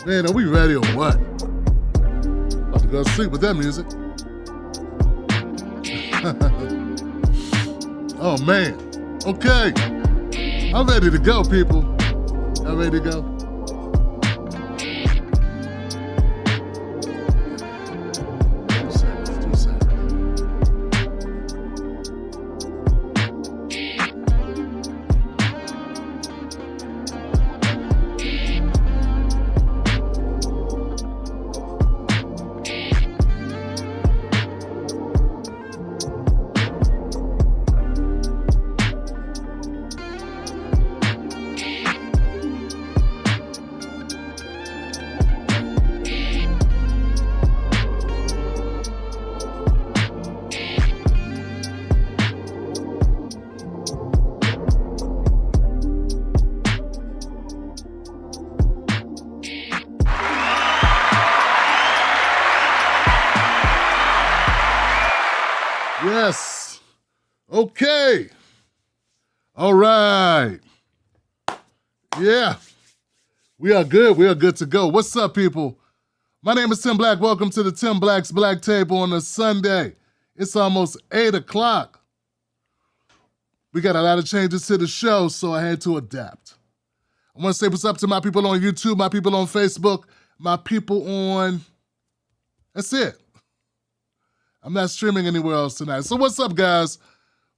Man, are we ready or what? About to go to sleep with that music. Oh, man. Okay. I'm ready to go, people. Y'all ready to go? Yes. Okay. All right. Yeah. We are good. We are good to go. What's up, people? My name is Tim Black. Welcome to the Tim Black's Black Table on a Sunday. It's almost 8 o'clock. We got a lot of changes to the show, so I had to adapt. I want to say what's up to my people on YouTube, my people on Facebook, my people on... That's it. I'm not streaming anywhere else tonight. So what's up, guys?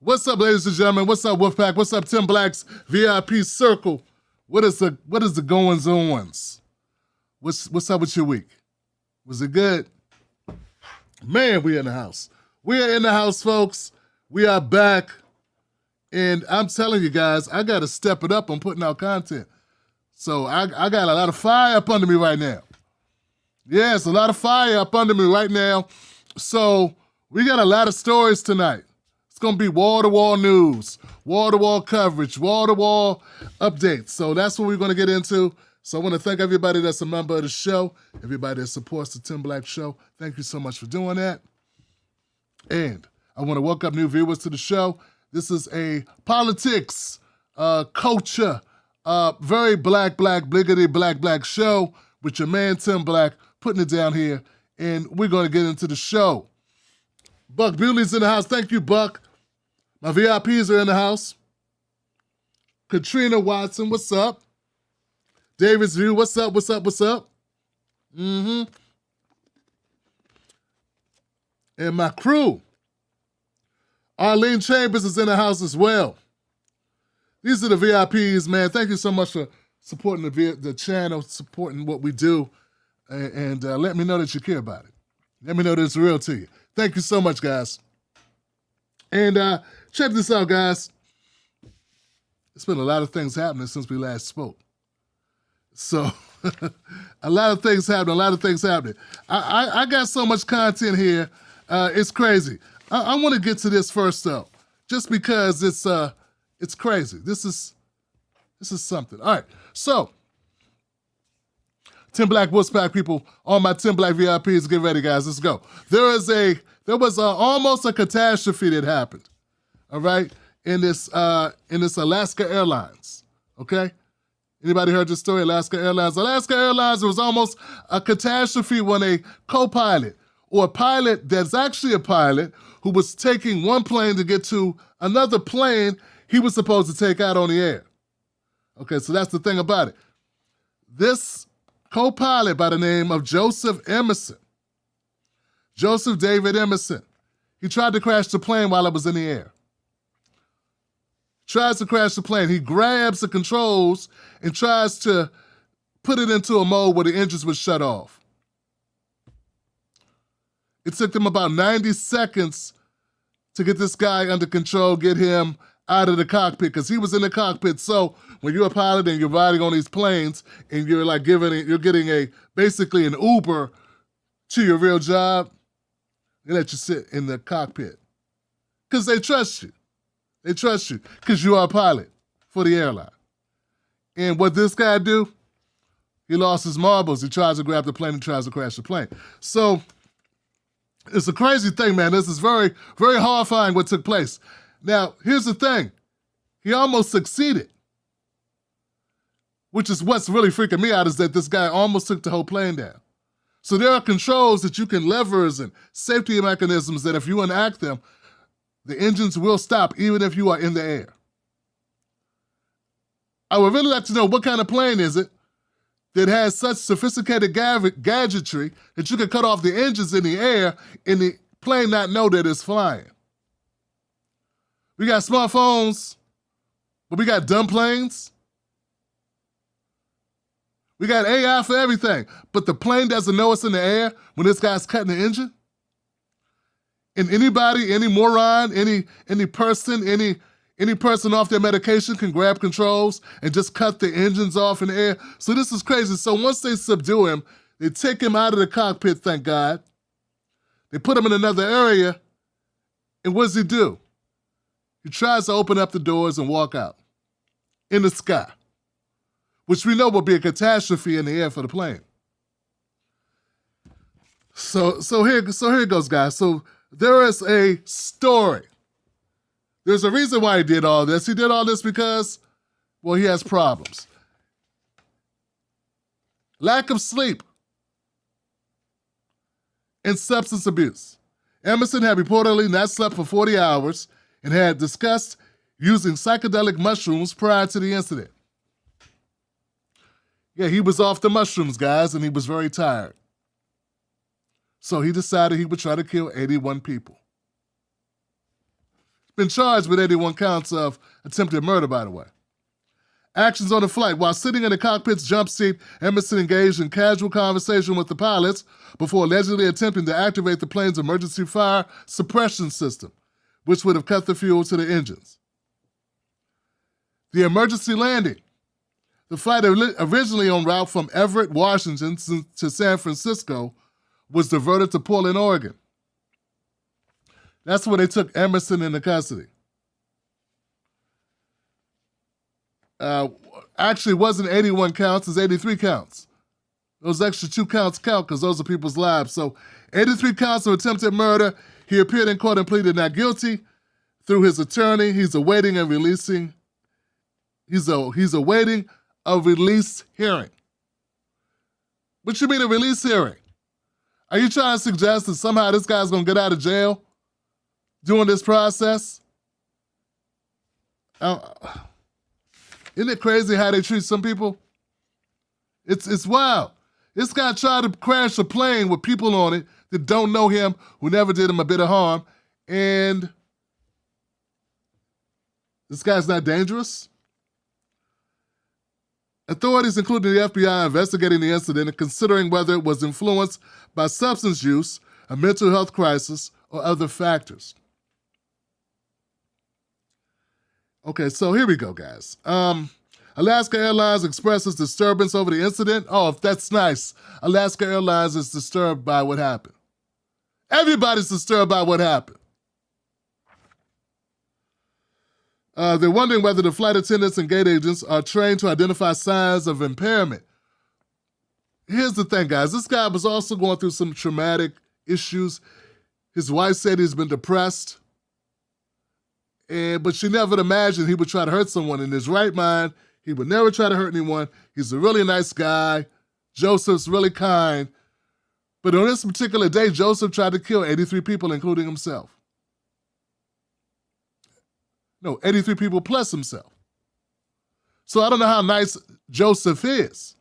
What's up, ladies and gentlemen? What's up, Wolfpack? What's up, Tim Black's VIP Circle? What is the goings-ons? What's up with your week? Was it good? Man, we in the house. We are in the house, folks. We are back. And I'm telling you guys, I got to step it up on putting out content. So I got a lot of fire up under me right now. Yes, a lot of fire up under me right now. So we got a lot of stories tonight. It's going to be wall-to-wall news, wall-to-wall coverage, wall-to-wall updates. So that's what we're going to get into. So I want to thank everybody that's a member of the show, everybody that supports the Tim Black Show. Thank you so much for doing that. And I want to welcome new viewers to the show. This is a politics, culture, very black, bliggity, black show with your man Tim Black putting it down here. And we're going to get into the show. Buck Bewley's in the house. Thank you, Buck. My VIPs are in the house. Katrina Watson, what's up? David's View, what's up? Mm-hmm. And my crew. Arlene Chambers is in the house as well. These are the VIPs, man. Thank you so much for supporting the channel, supporting what we do. And let me know that you care about it. Let me know that it's real to you. Thank you so much, guys. And check this out, guys. It's been a lot of things happening since we last spoke. So, a lot of things happening. I got so much content here. It's crazy. I want to get to this first, though, just because it's crazy. This is something. All right, so... Tim Black Wolfpack people, all my Tim Black VIPs, get ready, guys. Let's go. There was almost a catastrophe that happened. All right, in this Alaska Airlines. Okay, anybody heard this story? Alaska Airlines. It was almost a catastrophe when a co-pilot or a pilot that's actually a pilot who was taking one plane to get to another plane he was supposed to take out on the air. Okay, so that's the thing about it. This co-pilot by the name of Joseph David Emerson. He tried to crash the plane while it was in the air. Tries to crash the plane. He grabs the controls and tries to put it into a mode where the engines would shut off. It took them about 90 seconds to get this guy under control, get him out of the cockpit, because he was in the cockpit. So when you're a pilot and you're riding on these planes and you're like you're getting basically an Uber to your real job, they let you sit in the cockpit because they trust you. They trust you because you are a pilot for the airline. And what this guy do? He lost his marbles. He tries to grab the plane and tries to crash the plane. So it's a crazy thing, man. This is very, very horrifying what took place. Now, here's the thing. He almost succeeded. which is what's really freaking me out, is that this guy almost took the whole plane down. So there are controls that you can levers and safety mechanisms that if you enact them, the engines will stop even if you are in the air. I would really like to know what kind of plane is it that has such sophisticated gadgetry that you can cut off the engines in the air and the plane not know that it's flying. We got smartphones, but we got dumb planes. We got AI for everything, but the plane doesn't know it's in the air when this guy's cutting the engine? And anybody, any moron, any person, any person off their medication can grab controls and just cut the engines off in the air. So this is crazy. So once they subdue him, they take him out of the cockpit, thank God. They put him in another area, and what does he do? He tries to open up the doors and walk out in the sky, which we know will be a catastrophe in the air for the plane. So here it goes, guys. So there is a story. There's a reason why he did all this. He did all this because, well, he has problems. Lack of sleep and substance abuse. Emerson had reportedly not slept for 40 hours and had discussed using psychedelic mushrooms prior to the incident. Yeah, he was off the mushrooms, guys, and he was very tired. So he decided he would try to kill 81 people. Been charged with 81 counts of attempted murder, by the way. Actions on the flight. While sitting in the cockpit's jump seat, Emerson engaged in casual conversation with the pilots before allegedly attempting to activate the plane's emergency fire suppression system, which would have cut the fuel to the engines. The emergency landing. The flight originally en route from Everett, Washington to San Francisco was diverted to Portland, Oregon. That's where they took Emerson into custody. Actually, it wasn't 81 counts, it's 83 counts. Those extra 2 counts count because those are people's lives. So 83 counts of attempted murder. He appeared in court and pleaded not guilty. Through his attorney, he's awaiting a release hearing. What you mean a release hearing? Are you trying to suggest that somehow this guy's going to get out of jail during this process? Isn't it crazy how they treat some people? It's wild. This guy tried to crash a plane with people on it that don't know him, who never did him a bit of harm, and this guy's not dangerous? Authorities, including the FBI, are investigating the incident and considering whether it was influenced by substance use, a mental health crisis, or other factors. Okay, so here we go, guys. Alaska Airlines expresses disturbance over the incident. Oh, that's nice. Alaska Airlines is disturbed by what happened. Everybody's disturbed by what happened. They're wondering whether the flight attendants and gate agents are trained to identify signs of impairment. Here's the thing, guys. This guy was also going through some traumatic issues. His wife said he's been depressed. But she never imagined he would try to hurt someone. In his right mind, he would never try to hurt anyone. He's a really nice guy. Joseph's really kind. But on this particular day, Joseph tried to kill 83 people, including himself. No, 83 people plus himself. So I don't know how nice Joseph is.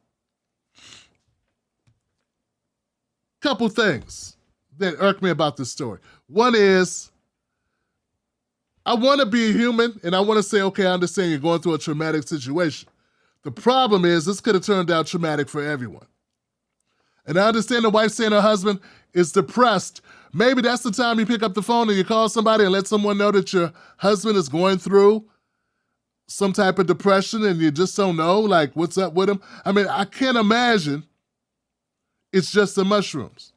Couple things that irk me about this story. One is, I want to be human, and I want to say, okay, I understand you're going through a traumatic situation. The problem is, this could have turned out traumatic for everyone. And I understand the wife saying her husband is depressed. Maybe that's the time you pick up the phone and you call somebody and let someone know that your husband is going through some type of depression and you just don't know, like, what's up with him. I mean, I can't imagine it's just the mushrooms.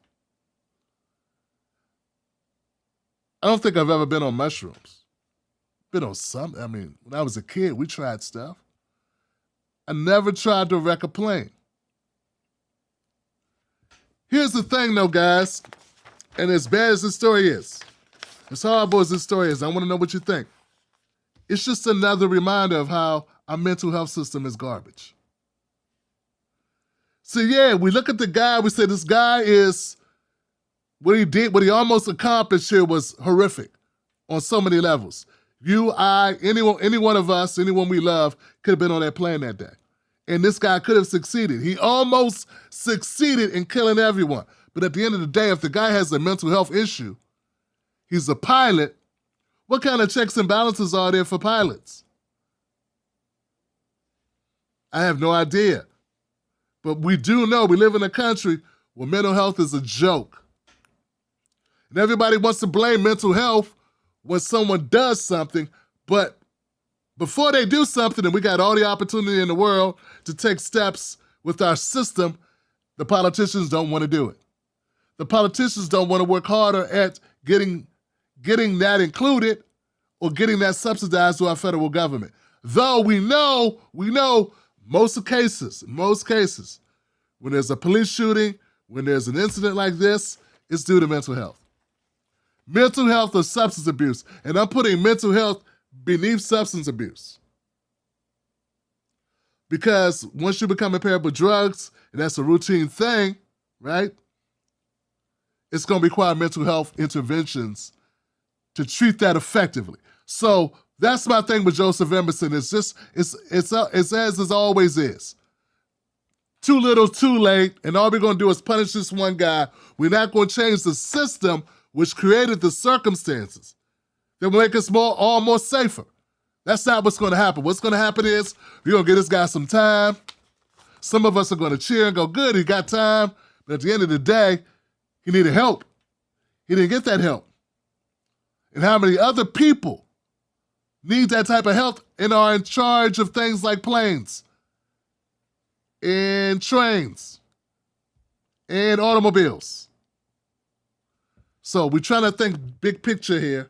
I don't think I've ever been on mushrooms. Been on some. I mean, when I was a kid, we tried stuff. I never tried to wreck a plane. Here's the thing, though, guys, and as bad as this story is, as horrible as this story is, I want to know what you think. It's just another reminder of how our mental health system is garbage. So yeah, we look at the guy, we say this guy is, what he did, what he almost accomplished here was horrific on so many levels. You, I, anyone, any one of us, anyone we love could have been on that plane that day. And this guy could have succeeded. He almost succeeded in killing everyone. But at the end of the day, if the guy has a mental health issue, he's a pilot, what kind of checks and balances are there for pilots? I have no idea. But we do know we live in a country where mental health is a joke. And everybody wants to blame mental health when someone does something, but before they do something, and we got all the opportunity in the world to take steps with our system, the politicians don't want to do it. The politicians don't want to work harder at getting that included or getting that subsidized to our federal government. Though we know most cases, when there's a police shooting, when there's an incident like this, it's due to mental health. Mental health or substance abuse. And I'm putting mental health beneath substance abuse. Because once you become impaired with drugs, and that's a routine thing, right? It's going to require mental health interventions to treat that effectively. So that's my thing with Joseph Emerson. It's as it always is. Too little, too late, and all we're going to do is punish this one guy. We're not going to change the system which created the circumstances that will make us all more safer. That's not what's going to happen. What's going to happen is we're going to give this guy some time. Some of us are going to cheer and go, good, he got time. But at the end of the day, he needed help. He didn't get that help. And how many other people need that type of help and are in charge of things like planes and trains and automobiles? So we're trying to think big picture here.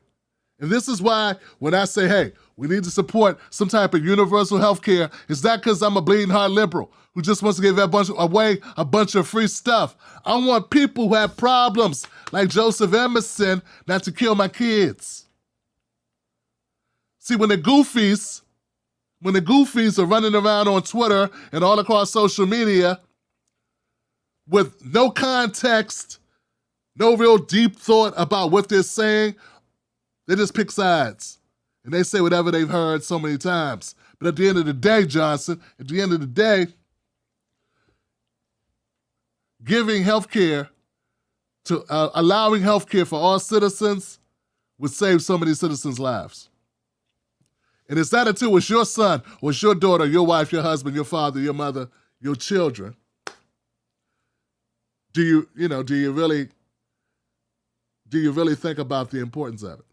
And this is why when I say, hey, we need to support some type of universal health care, it's not because I'm a bleeding heart liberal who just wants to give away a bunch of free stuff. I want people who have problems like Joseph Emerson not to kill my kids. See, when the goofies are running around on Twitter and all across social media with no context, no real deep thought about what they're saying, they just pick sides. And they say whatever they've heard so many times. But at the end of the day, Johnson, at the end of the day, giving health care, allowing health care for all citizens would save so many citizens' lives. And it's not until it's your son or it's your daughter, your wife, your husband, your father, your mother, your children, do you really think about the importance of it?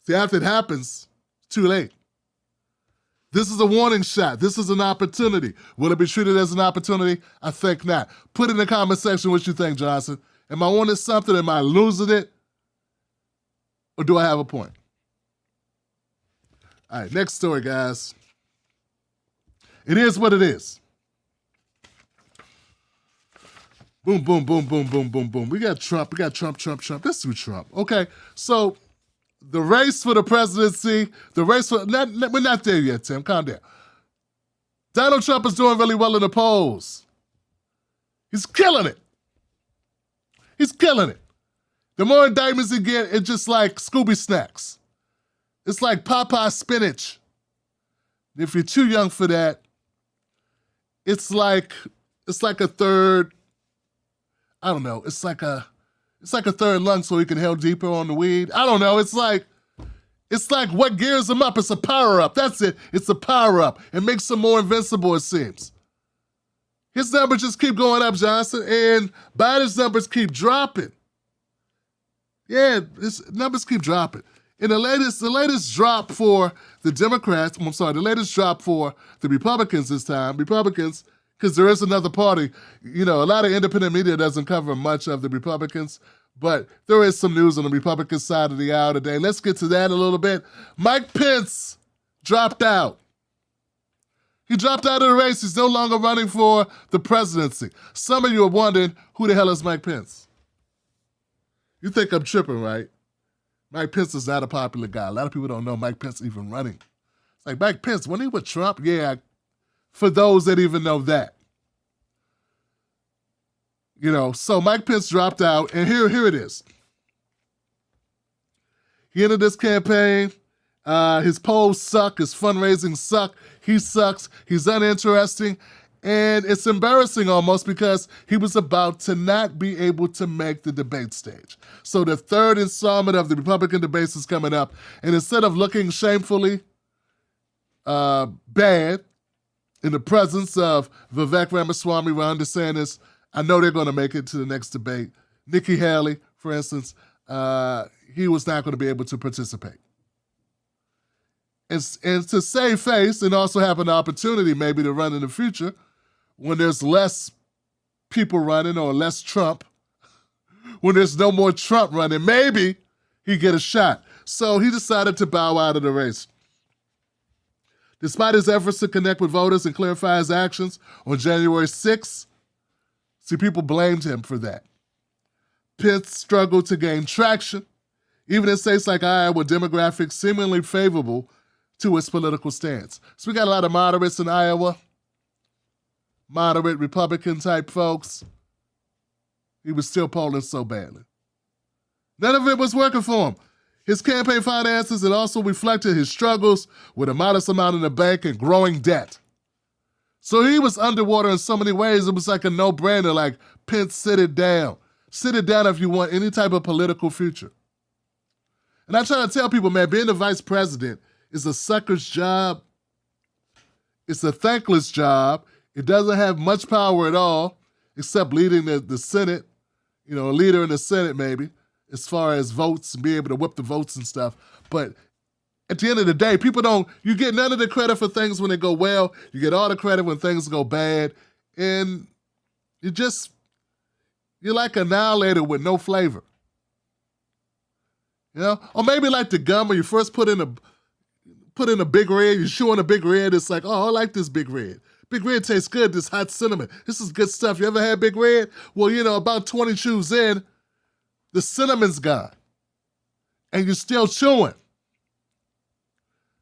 See, after it happens, it's too late. This is a warning shot. This is an opportunity. Will it be treated as an opportunity? I think not. Put in the comment section what you think, Johnson. Am I wanting something? Am I losing it? Or do I have a point? All right, next story, guys. It is what it is. Boom, boom, boom, boom, boom, boom, boom. We got Trump. Let's do Trump. Okay, so the race for the presidency, we're not there yet, Tim. Calm down. Donald Trump is doing really well in the polls. He's killing it. The more indictments he get, it's just like Scooby snacks. It's like Popeye spinach. If you're too young for that, it's like a third, I don't know, it's like a third lung so he can inhale deeper on the weed. I don't know, it's like what gears him up. It's a power-up. That's it. It's a power-up. It makes him more invincible, it seems. His numbers just keep going up, Johnson, and Biden's numbers keep dropping. Yeah, his numbers keep dropping. And the latest drop for the Democrats, the latest drop for the Republicans this time, because there is another party. You know, a lot of independent media doesn't cover much of the Republicans, but there is some news on the Republican side of the aisle today. Let's get to that a little bit. Mike Pence dropped out. He dropped out of the race. He's no longer running for the presidency. Some of you are wondering, who the hell is Mike Pence? You think I'm tripping, right? Mike Pence is not a popular guy. A lot of people don't know Mike Pence even running. It's like, Mike Pence, wasn't he with Trump? Yeah, for those that even know that. So Mike Pence dropped out, and here it is. He ended this campaign. His polls suck. His fundraising suck. He sucks. He's uninteresting. And it's embarrassing almost because he was about to not be able to make the debate stage. So the third installment of the Republican debates is coming up. And instead of looking shamefully bad in the presence of Vivek Ramaswamy, Ron DeSantis, I know they're going to make it to the next debate. Nikki Haley, for instance, he was not going to be able to participate. And to save face and also have an opportunity maybe to run in the future when there's less people running or less Trump, when there's no more Trump running, maybe he'd get a shot. So he decided to bow out of the race. Despite his efforts to connect with voters and clarify his actions on January 6th, people blamed him for that. Pence struggled to gain traction, even in states like Iowa, with demographics seemingly favorable to his political stance. So we got a lot of moderates in Iowa, moderate Republican-type folks. He was still polling so badly. None of it was working for him. His campaign finances had also reflected his struggles with a modest amount in the bank and growing debt. So he was underwater in so many ways, it was like a no-brainer, like, Pence, sit it down. Sit it down if you want any type of political future. And I try to tell people, man, being the vice president is a sucker's job. It's a thankless job. It doesn't have much power at all, except leading the Senate, a leader in the Senate maybe, as far as votes and be able to whip the votes and stuff. But at the end of the day, you get none of the credit for things when they go well. You get all the credit when things go bad. And you're like annihilated with no flavor. Or maybe like the gum when you first put in a Big Red, you chew on a Big Red, it's like, oh, I like this Big Red. Big Red tastes good, this hot cinnamon. This is good stuff. You ever had Big Red? Well, about 20 chews in, the cinnamon's gone. And you're still chewing.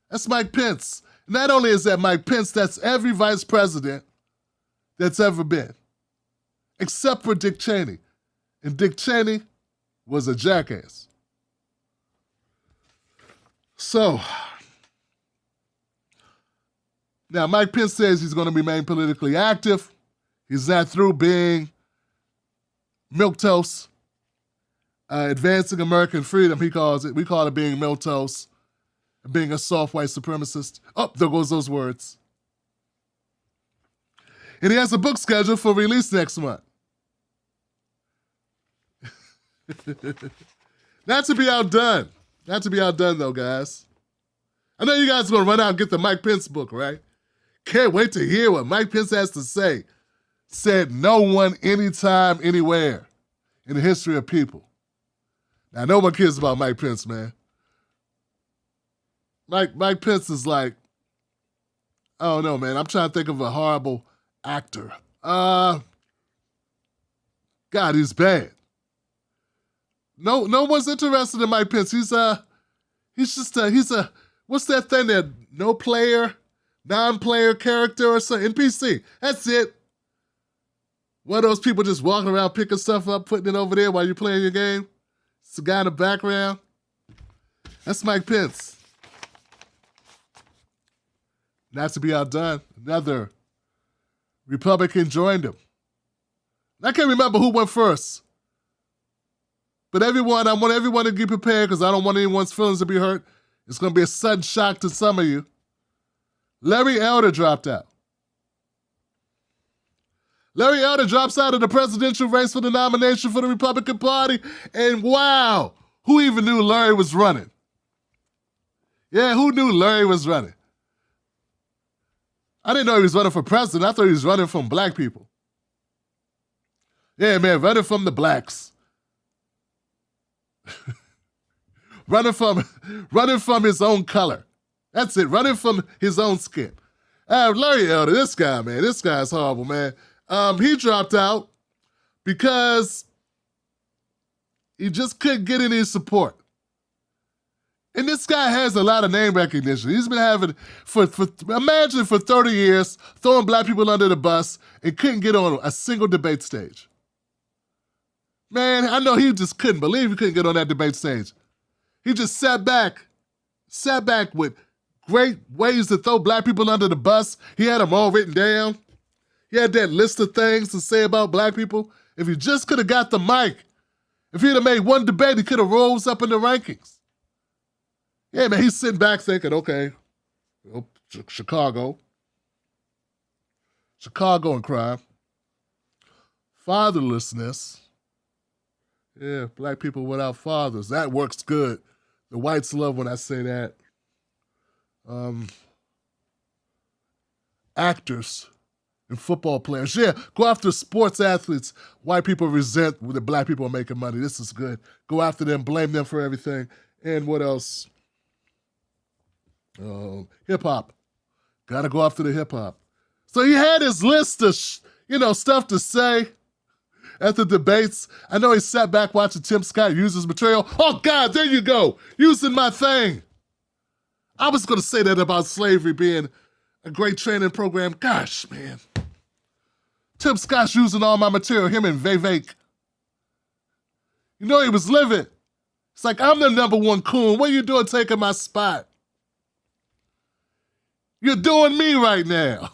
That's Mike Pence. Not only is that Mike Pence, that's every vice president that's ever been. Except for Dick Cheney. And Dick Cheney was a jackass. So, now Mike Pence says he's going to remain politically active. He's not through being milquetoast, advancing American freedom, he calls it. We call it being milquetoast, being a soft white supremacist. Oh, there goes those words. And he has a book scheduled for release next month. Not to be outdone. Not to be outdone, though, guys. I know you guys are going to run out and get the Mike Pence book, right? Can't wait to hear what Mike Pence has to say. Said no one, anytime, anywhere in the history of people. Now, no one cares about Mike Pence, man. Mike Pence is like, I don't know, man. I'm trying to think of a horrible actor. God, he's bad. No one's interested in Mike Pence. He's a what's that thing that non-player character or something? NPC. That's it. One of those people just walking around picking stuff up, putting it over there while you're playing your game. It's the guy in the background. That's Mike Pence. Not to be outdone, another Republican joined him. I can't remember who went first. But I want everyone to be prepared because I don't want anyone's feelings to be hurt. It's going to be a sudden shock to some of you. Larry Elder dropped out. Larry Elder drops out of the presidential race for the nomination for the Republican Party. And wow, who even knew Larry was running? Yeah, who knew Larry was running? I didn't know he was running for president. I thought he was running from black people. Yeah, man, running from the blacks. running from his own color. That's it, running from his own skin. Larry Elder, this guy's horrible, man. He dropped out because he just couldn't get any support. And this guy has a lot of name recognition. He's been having, imagine for 30 years, throwing black people under the bus and couldn't get on a single debate stage. Man, I know he just couldn't believe he couldn't get on that debate stage. He just sat back with great ways to throw black people under the bus. He had them all written down. He had that list of things to say about black people. If he just could have got the mic, if he'd have made one debate, he could have rose up in the rankings. Yeah, man, he's sitting back thinking, okay, Chicago and crime. Fatherlessness. Yeah, black people without fathers. That works good. The whites love when I say that. Actors and football players. Yeah, go after sports athletes. White people resent that black people are making money. This is good. Go after them, blame them for everything. And what else? Hip-hop. Gotta go after the hip-hop. So he had his list of, stuff to say at the debates. I know he sat back watching Tim Scott use his material. Oh, God, there you go. Using my thing. I was going to say that about slavery being a great training program. Gosh, man. Tim Scott's using all my material, him and Vivek. You know he was living. It's like, I'm the number one coon. What are you doing taking my spot? You're doing me right now.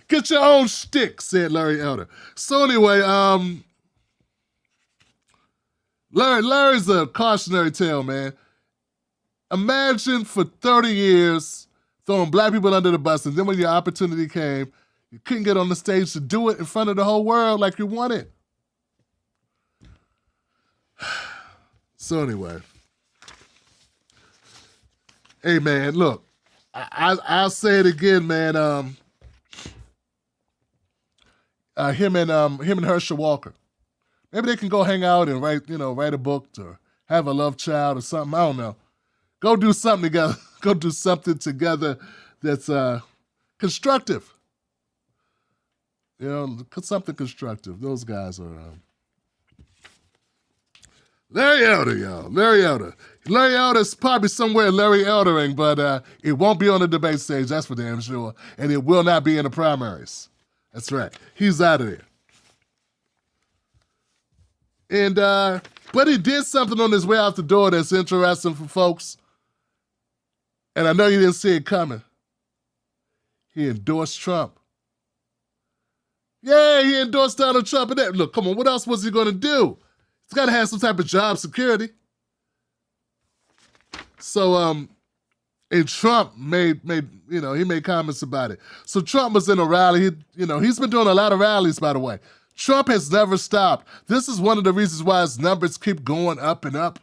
Get your own shtick, said Larry Elder. So anyway, Larry's a cautionary tale, man. Imagine for 30 years throwing black people under the bus, and then when your opportunity came, you couldn't get on the stage to do it in front of the whole world like you wanted. So anyway. Hey, man, look. I'll say it again, man. Him and Herschel Walker. Maybe they can go hang out and write a book or have a love child or something. I don't know. Go do something together. Go do something together that's constructive. Something constructive. Those guys are Larry Elder, y'all. Larry Elder. Larry Elder's probably somewhere Larry Eldering, but it won't be on the debate stage, that's for damn sure. And it will not be in the primaries. That's right. He's out of there. And but he did something on his way out the door that's interesting for folks. And I know you didn't see it coming. He endorsed Trump. Yeah, he endorsed Donald Trump. And look, come on, what else was he going to do? He's got to have some type of job security. So, and Trump made comments about it. So Trump was in a rally. He's been doing a lot of rallies, by the way. Trump has never stopped. This is one of the reasons why his numbers keep going up and up.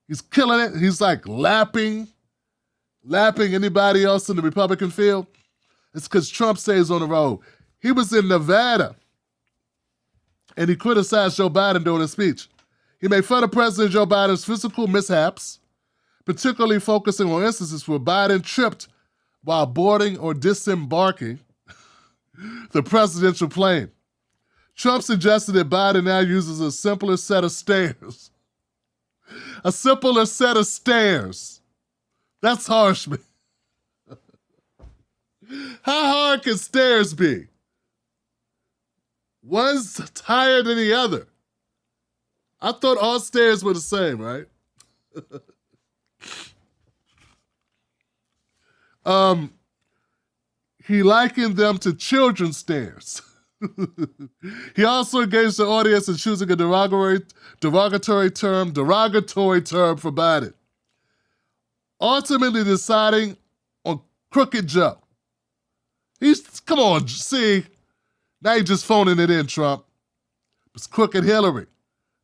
He's killing it. He's like lapping anybody else in the Republican field. It's because Trump stays on the road. He was in Nevada, and he criticized Joe Biden during his speech. He made fun of President Joe Biden's physical mishaps, particularly focusing on instances where Biden tripped while boarding or disembarking the presidential plane. Trump suggested that Biden now uses a simpler set of stairs. A simpler set of stairs. That's harsh, man. How hard can stairs be? One's higher than the other. I thought all stairs were the same, right? He likened them to children's stairs. He also engaged the audience in choosing a derogatory term for Biden, ultimately deciding on Crooked Joe. Come on, see, now you're just phoning it in, Trump. It's Crooked Hillary.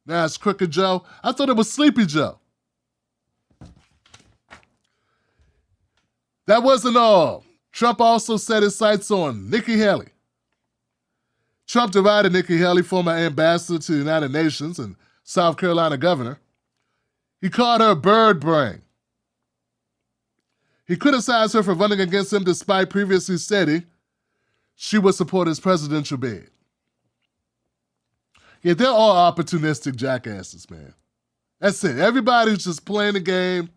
Now it's Crooked Joe. I thought it was Sleepy Joe. That wasn't all. Trump also set his sights on Nikki Haley. Trump derided Nikki Haley, former ambassador to the United Nations and South Carolina governor. He called her bird brain. He criticized her for running against him despite previously stating she would support his presidential bid. Yeah, they're all opportunistic jackasses, man. That's it. Everybody's just playing the game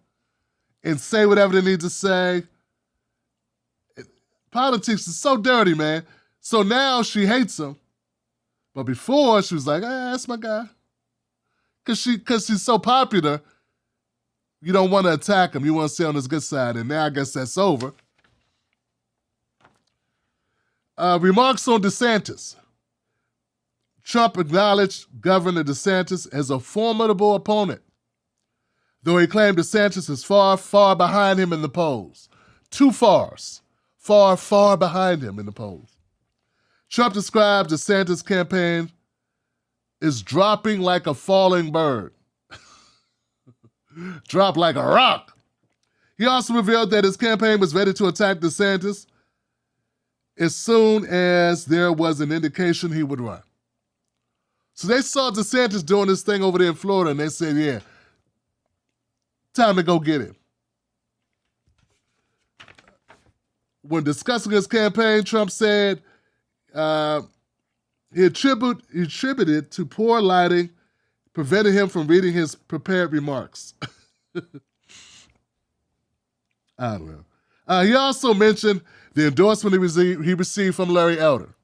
and say whatever they need to say. Politics is so dirty, man. So now she hates him But before, she was like, that's my guy. Because she's so popular, you don't want to attack him. You want to stay on his good side. And now I guess that's over. Remarks on DeSantis. Trump acknowledged Governor DeSantis as a formidable opponent, though he claimed DeSantis is far, far behind him in the polls. Too fars. Far, far behind him in the polls. Trump described DeSantis' campaign as dropping like a falling bird. Drop like a rock. He also revealed that his campaign was ready to attack DeSantis as soon as there was an indication he would run. So they saw DeSantis doing this thing over there in Florida, and they said, yeah, time to go get him. When discussing his campaign, Trump said he attributed to poor lighting, preventing him from reading his prepared remarks. I don't know. He also mentioned the endorsement he received from Larry Elder.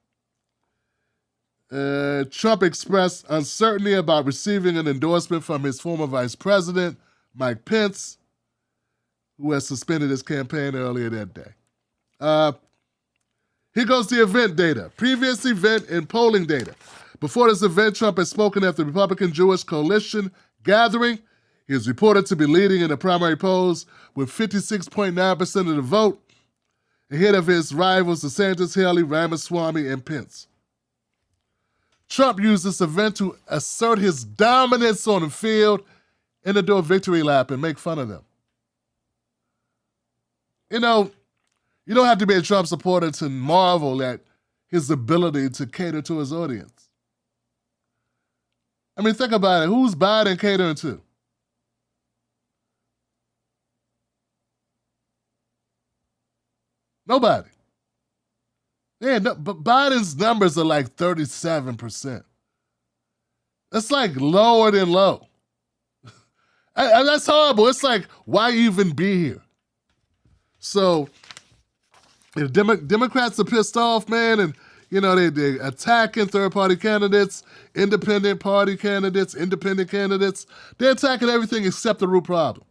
Trump expressed uncertainty about receiving an endorsement from his former vice president, Mike Pence, who has suspended his campaign earlier that day. Here goes the event data. Previous event and polling data. Before this event, Trump had spoken at the Republican Jewish Coalition gathering. He is reported to be leading in the primary polls with 56.9% of the vote, ahead of his rivals DeSantis, Haley, Ramaswamy, and Pence. Trump used this event to assert his dominance on the field and to do a victory lap and make fun of them. You know, you don't have to be a Trump supporter to marvel at his ability to cater to his audience. I mean, think about it. Who's Biden catering to? Nobody. Yeah, no, but Biden's numbers are like 37%. That's like lower than low. That's horrible. It's like, why even be here? So, if Democrats are pissed off, man, and they attacking third-party candidates, independent party candidates, independent candidates, they're attacking everything except the root problem.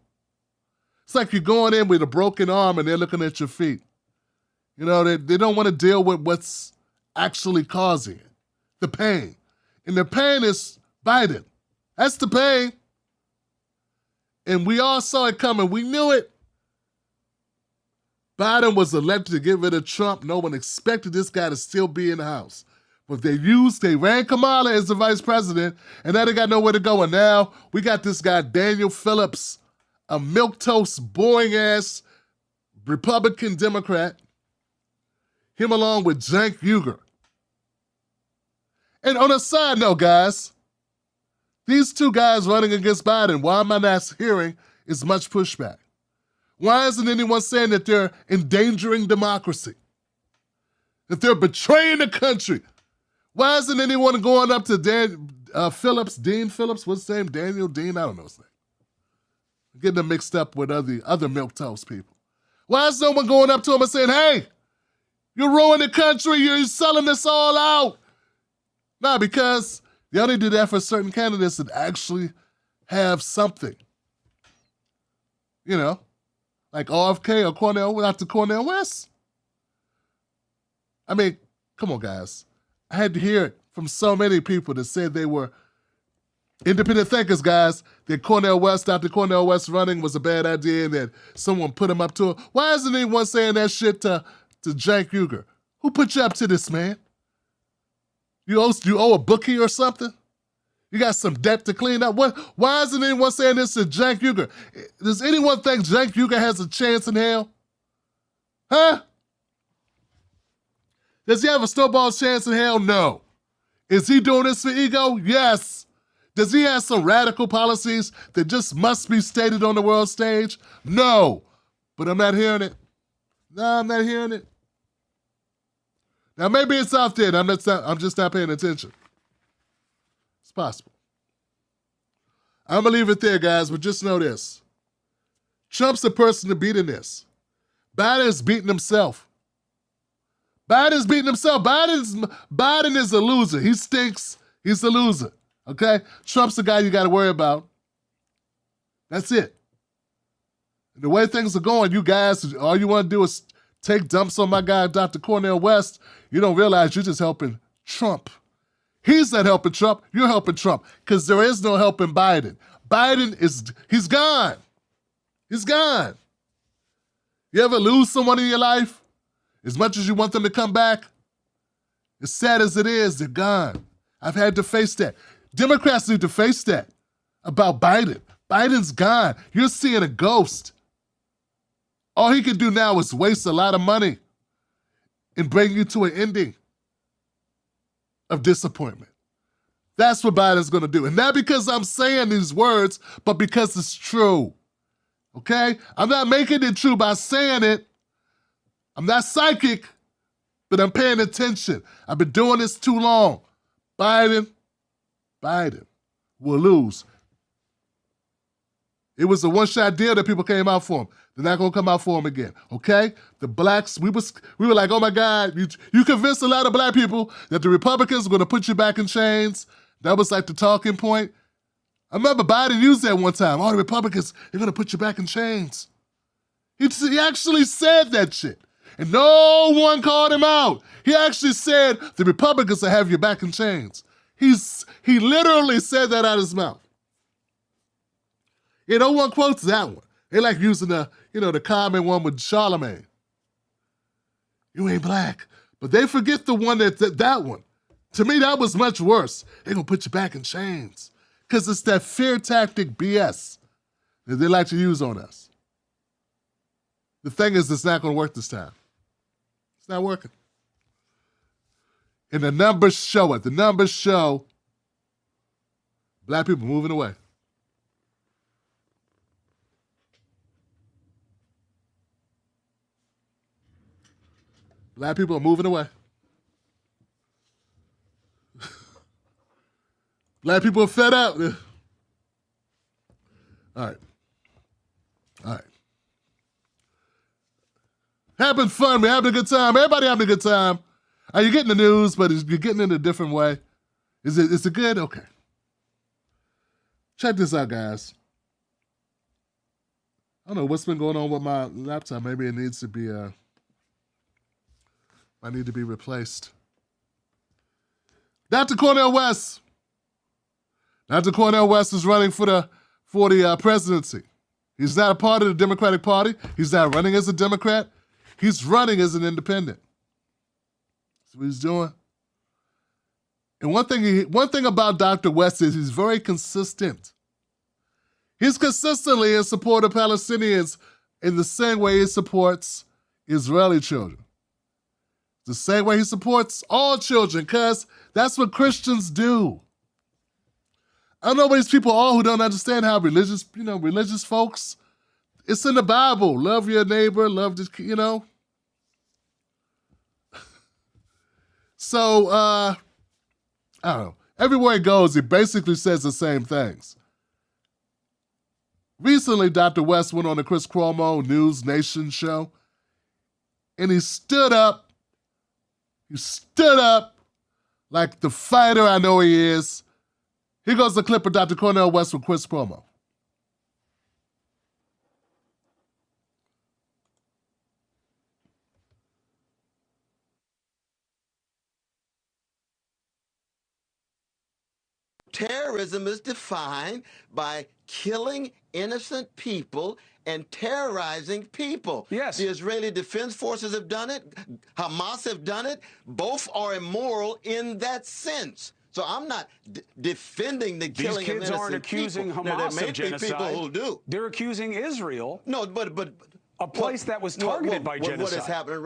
It's like you're going in with a broken arm and they're looking at your feet. They don't want to deal with what's actually causing it, the pain. And the pain is Biden. That's the pain. And we all saw it coming. We knew it. Biden was elected to get rid of Trump. No one expected this guy to still be in the House. But they ran Kamala as the vice president, and now they got nowhere to go. And now we got this guy, Daniel Phillips, a milquetoast, boring-ass Republican Democrat. Him along with Cenk Uygur. And on a side note, guys, these two guys running against Biden, why am I not hearing as much pushback? Why isn't anyone saying that they're endangering democracy? That they're betraying the country? Why isn't anyone going up to Dean Phillips, what's his name? Daniel Dean? I don't know his name. I'm getting them mixed up with other milquetoast people. Why is no one going up to him and saying, hey, you're ruining the country. You're selling this all out. No, because they only do that for certain candidates that actually have something. Like RFK or Dr. Cornel West. I mean, come on, guys. I had to hear it from so many people that said they were independent thinkers, guys, that Dr. Cornel West running was a bad idea and that someone put him up to it. Why isn't anyone saying that shit to Cenk Uygur? Who put you up to this, man? You owe a bookie or something? You got some debt to clean up? Why isn't anyone saying this to Cenk Uygur? Does anyone think Cenk Uygur has a chance in hell? Huh? Does he have a snowball's chance in hell? No. Is he doing this for ego? Yes. Does he have some radical policies that just must be stated on the world stage? No. But I'm not hearing it. No, I'm not hearing it. Now, maybe it's out there and I'm just not paying attention. It's possible. I'm going to leave it there, guys, but just know this. Trump's the person to beat in this. Biden's beating himself. Biden's beating himself. Biden is a loser. He stinks. He's a loser. Okay? Trump's the guy you got to worry about. That's it. And the way things are going, you guys, all you want to do is take dumps on my guy, Dr. Cornel West. You don't realize you're just helping Trump. He's not helping Trump. You're helping Trump because there is no helping Biden. He's gone. He's gone. You ever lose someone in your life? As much as you want them to come back, as sad as it is, they're gone. I've had to face that. Democrats need to face that about Biden. Biden's gone. You're seeing a ghost. All he can do now is waste a lot of money and bring you to an ending of disappointment. That's what Biden's going to do. And not because I'm saying these words, but because it's true. Okay? I'm not making it true by saying it. I'm not psychic, but I'm paying attention. I've been doing this too long. Biden will lose. It was a one-shot deal that people came out for him. They're not going to come out for him again, okay? The blacks, we were like, oh my God, you convinced a lot of black people that the Republicans were going to put you back in chains. That was like the talking point. I remember Biden used that one time. Oh, the Republicans, they're going to put you back in chains. He actually said that shit. And no one called him out. He actually said the Republicans will have you back in chains. He literally said that out of his mouth. Yeah, no one quotes that one. They like using the common one with Charlemagne. You ain't black. But they forget the one that one. To me, that was much worse. They're going to put you back in chains. Because it's that fear tactic BS that they like to use on us. The thing is, it's not going to work this time. It's not working. And the numbers show it. The numbers show black people moving away. Black people are moving away. Black people are fed up. All right. Having fun, we're having a good time. Everybody having a good time. You're getting the news, but you're getting it in a different way. Is it good? Okay. Check this out, guys. I don't know what's been going on with my laptop. Maybe it needs to be might need to be replaced. Dr. Cornel West. Dr. Cornel West is running for the presidency. He's not a part of the Democratic Party. He's not running as a Democrat. He's running as an independent. That's what he's doing. And one thing about Dr. West is he's very consistent. He's consistently in support of Palestinians in the same way he supports Israeli children. The same way he supports all children, because that's what Christians do. I don't know these people all who don't understand how religious folks, it's in the Bible. Love your neighbor, love this, So, I don't know. Everywhere he goes, he basically says the same things. Recently, Dr. West went on the Chris Cuomo News Nation show, and he stood up like the fighter I know he is. Here goes the clip of Dr. Cornel West with Chris Cuomo. Terrorism is defined by killing innocent people and terrorizing people. Yes. The Israeli Defense Forces have done it. Hamas have done it. Both are immoral in that sense. So I'm not defending the killing of innocent people. These kids aren't accusing Now, Hamas there may of genocide. be people who do. They're accusing Israel. No, but a place that was targeted by genocide. What is happening?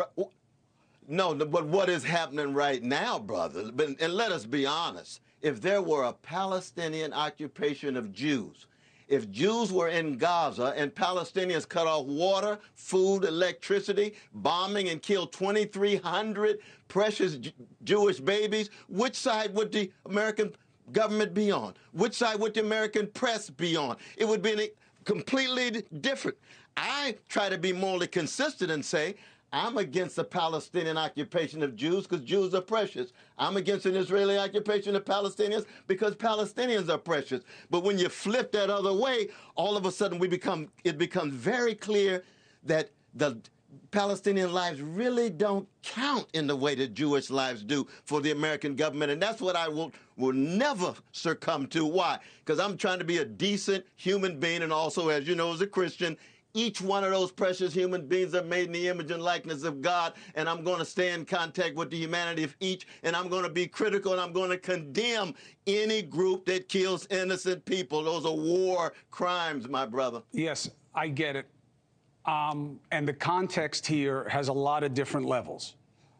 No, but what is happening right now, brother? And let us be honest. If there were a Palestinian occupation of Jews, if Jews were in Gaza and Palestinians cut off water, food, electricity, bombing and killed 2,300 precious Jewish babies, which side would the American government be on? Which side would the American press be on? It would be completely different. I try to be morally consistent and say, I'm against the Palestinian occupation of Jews because Jews are precious. I'm against an Israeli occupation of Palestinians because Palestinians are precious. But when you flip that other way, all of a sudden it becomes very clear that the Palestinian lives really don't count in the way that Jewish lives do for the American government. And that's what I will never succumb to. Why? Because I'm trying to be a decent human being, and also, as you know, as a Christian, each one of those precious human beings are made in the image and likeness of God, and I'm going to stay in contact with the humanity of each, and I'm going to be critical, and I'm going to condemn any group that kills innocent people. Those are war crimes, my brother. Yes, I get it. And the context here has a lot of different levels.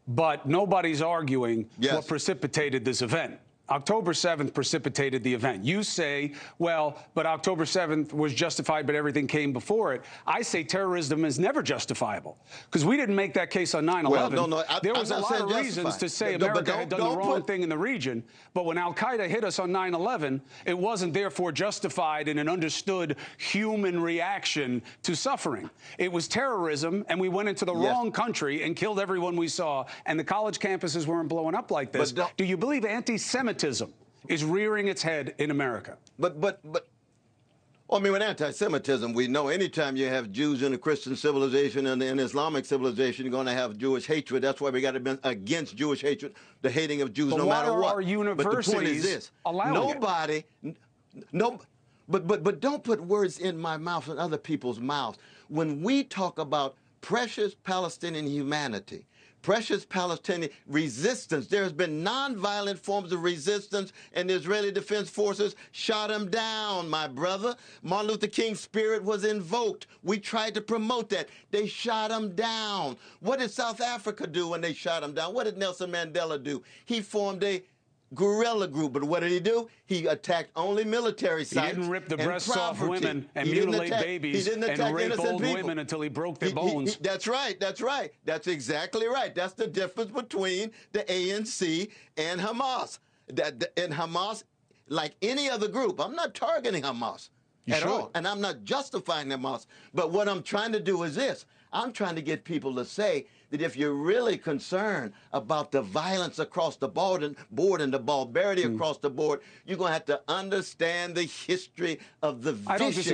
But nobody's arguing what precipitated this event. October 7th precipitated the event. You say, well, but October 7th was justified, but everything came before it. I say terrorism is never justifiable because we didn't make that case on 9/11. Well, there was a lot of reasons to say America had done the wrong thing in the region. But when al-Qaeda hit us on 9/11, it wasn't therefore justified in an understood human reaction to suffering. It was terrorism, and we went into the wrong country and killed everyone we saw, and the college campuses weren't blowing up like this. Do you believe anti-Semitism is rearing its head in America? But I mean, with anti-Semitism, we know anytime you have Jews in the Christian civilization and in Islamic civilization, you're going to have Jewish hatred. That's why we got to be against Jewish hatred, the hating of Jews, no matter what. But why are our universities but the point is this: allowing but don't put words in my mouth and other people's mouths. When we talk about precious Palestinian humanity, precious Palestinian resistance. There has been nonviolent forms of resistance, and the Israeli Defense Forces shot them down, my brother. Martin Luther King's spirit was invoked. We tried to promote that. They shot them down. What did South Africa do when they shot them down? What did Nelson Mandela do? He formed a guerrilla group, but what did he do? He attacked only military sites. He didn't rip the breasts off women and mutilate babies and rape old women until he broke their bones. That's right. That's right. That's exactly right. That's the difference between the ANC and Hamas. And Hamas, like any other group, I'm not targeting Hamas at all, and I'm not justifying Hamas. But what I'm trying to do is this. I'm trying to get people to say that if you're really concerned about the violence across the board and the barbarity across the board, you're going to have to understand the history of the vicious,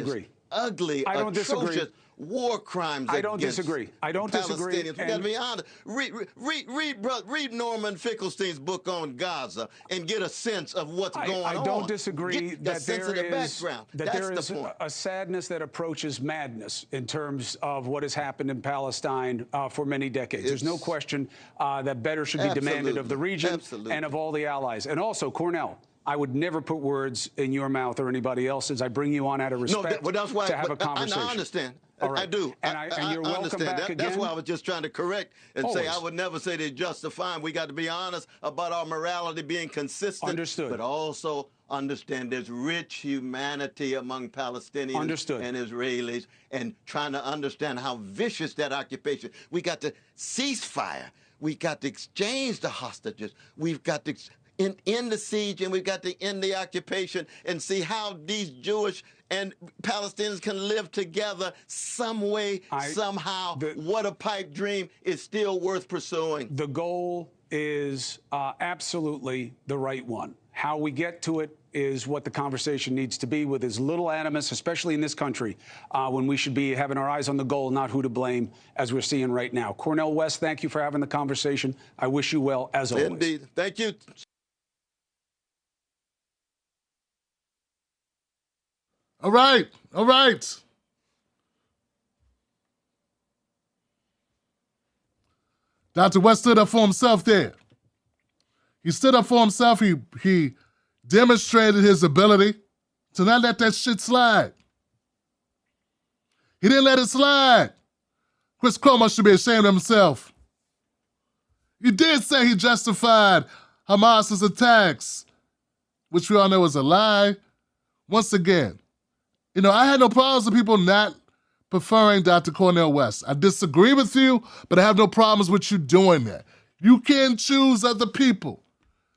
ugly, atrocious war crimes against Palestinians. I don't disagree. We got to be honest. Read Norman Finkelstein's book on Gaza and get a sense of what's going on. I don't disagree that there is a sadness that approaches madness in terms of what has happened in Palestine for many decades. There's no question that better should be demanded of the region and of all the allies. And also, Cornel, I would never put words in your mouth or anybody else's. I bring you on out of respect to have a conversation. I understand. Right. I do. And you're welcome back again. That's why I was just trying to correct and Always. say I would never say they're justifying. We got to be honest about our morality being consistent. Understood. But also understand there's rich humanity among Palestinians and Israelis, and trying to understand how vicious that occupation. We got to ceasefire. We got to exchange the hostages. We've got to end the siege, and we've got to end the occupation and see how these Jewish and Palestinians can live together some way, somehow. What a pipe dream is still worth pursuing. The goal is absolutely the right one. How we get to it is what the conversation needs to be, with as little animus, especially in this country, when we should be having our eyes on the goal, not who to blame, as we're seeing right now. Cornel West, thank you for having the conversation. I wish you well, as always. Indeed. Thank you. All right. All right. Dr. West stood up for himself there. He stood up for himself. He demonstrated his ability to not let that shit slide. He didn't let it slide. Chris Cuomo should be ashamed of himself. He did say he justified Hamas's attacks, which we all know is a lie. Once again, you know, I had no problems with people not preferring Dr. Cornel West. I disagree with you, but I have no problems with you doing that. You can choose other people.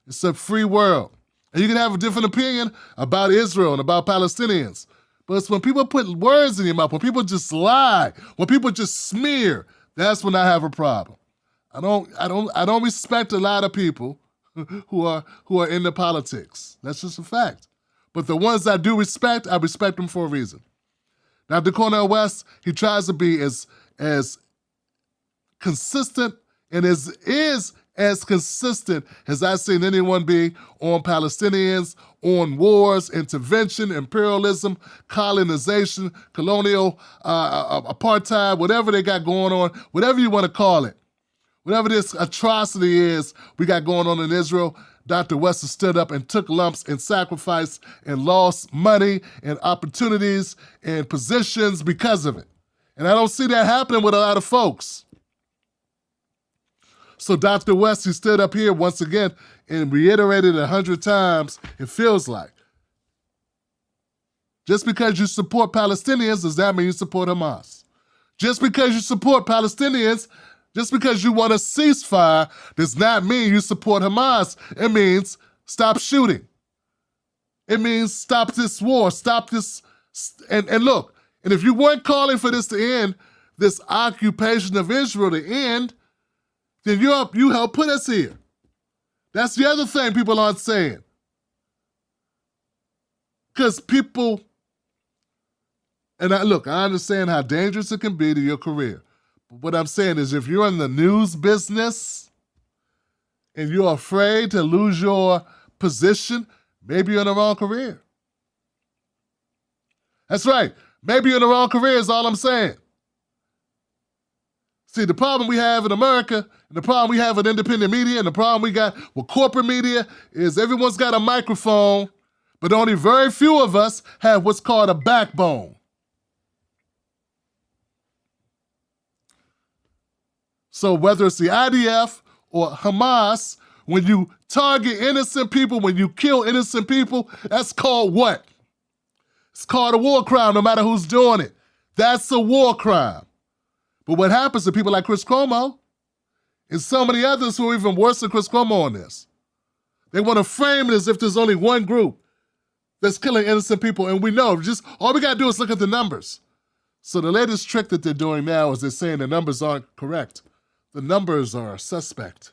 It's a free world. And you can have a different opinion about Israel and about Palestinians. But it's when people put words in your mouth, when people just lie, when people just smear That's when I have a problem. I don't respect a lot of people who are into politics. That's just a fact. But the ones I do respect, I respect them for a reason. Now, Cornel West, he tries to be as consistent and is as consistent as I've seen anyone be on Palestinians, on wars, intervention, imperialism, colonization, colonial apartheid, whatever they got going on, whatever you want to call it. Whatever this atrocity is we got going on in Israel, Dr. West has stood up and took lumps and sacrificed and lost money and opportunities and positions because of it. And I don't see that happening with a lot of folks. So Dr. West, he stood up here once again and reiterated 100 times, it feels like. Just because you support Palestinians, does that mean you support Hamas? Just because you support Palestinians, just because you want a ceasefire, does not mean you support Hamas. It means stop shooting. It means stop this war, stop this. And look, and if you weren't calling for this to end, this occupation of Israel to end, then you helped put us here. That's the other thing people aren't saying. Because people, and I understand how dangerous it can be to your career. But what I'm saying is if you're in the news business and you're afraid to lose your position, maybe you're in the wrong career. That's right. Maybe you're in the wrong career is all I'm saying. See, the problem we have in America, and the problem we have with independent media, and the problem we got with corporate media is everyone's got a microphone, but only very few of us have what's called a backbone. So whether it's the IDF or Hamas, when you target innocent people, when you kill innocent people, that's called what? It's called a war crime, no matter who's doing it. That's a war crime. But what happens to people like Chris Cuomo and so many others who are even worse than Chris Cuomo on this? They want to frame it as if there's only one group that's killing innocent people, and we know, just all we got to do is look at the numbers. So the latest trick that they're doing now is they're saying the numbers aren't correct. The numbers are suspect.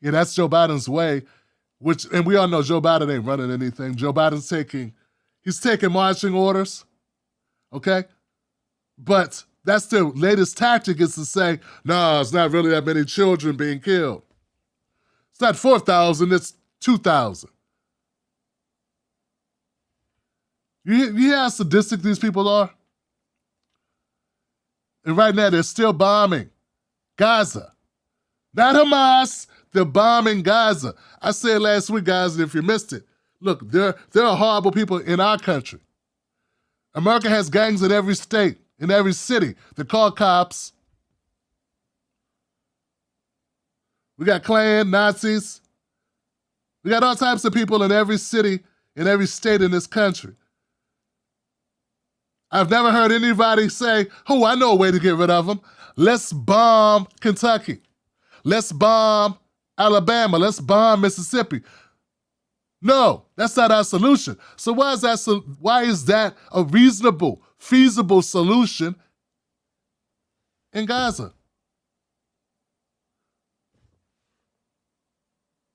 Yeah, that's Joe Biden's way, and we all know Joe Biden ain't running anything. Joe Biden's taking marching orders, okay? But that's their latest tactic is to say, no, it's not really that many children being killed. It's not 4,000, it's 2,000. You hear how sadistic these people are? And right now, they're still bombing Gaza. Not Hamas, they're bombing Gaza. I said last week, guys, and if you missed it, look, there are horrible people in our country. America has gangs in every state, in every city. They're called cops. We got Klan, Nazis. We got all types of people in every city, in every state in this country. I've never heard anybody say, oh, I know a way to get rid of them. Let's bomb Kentucky. Let's bomb Alabama. Let's bomb Mississippi. No, that's not our solution. So why is that a reasonable, feasible solution in Gaza?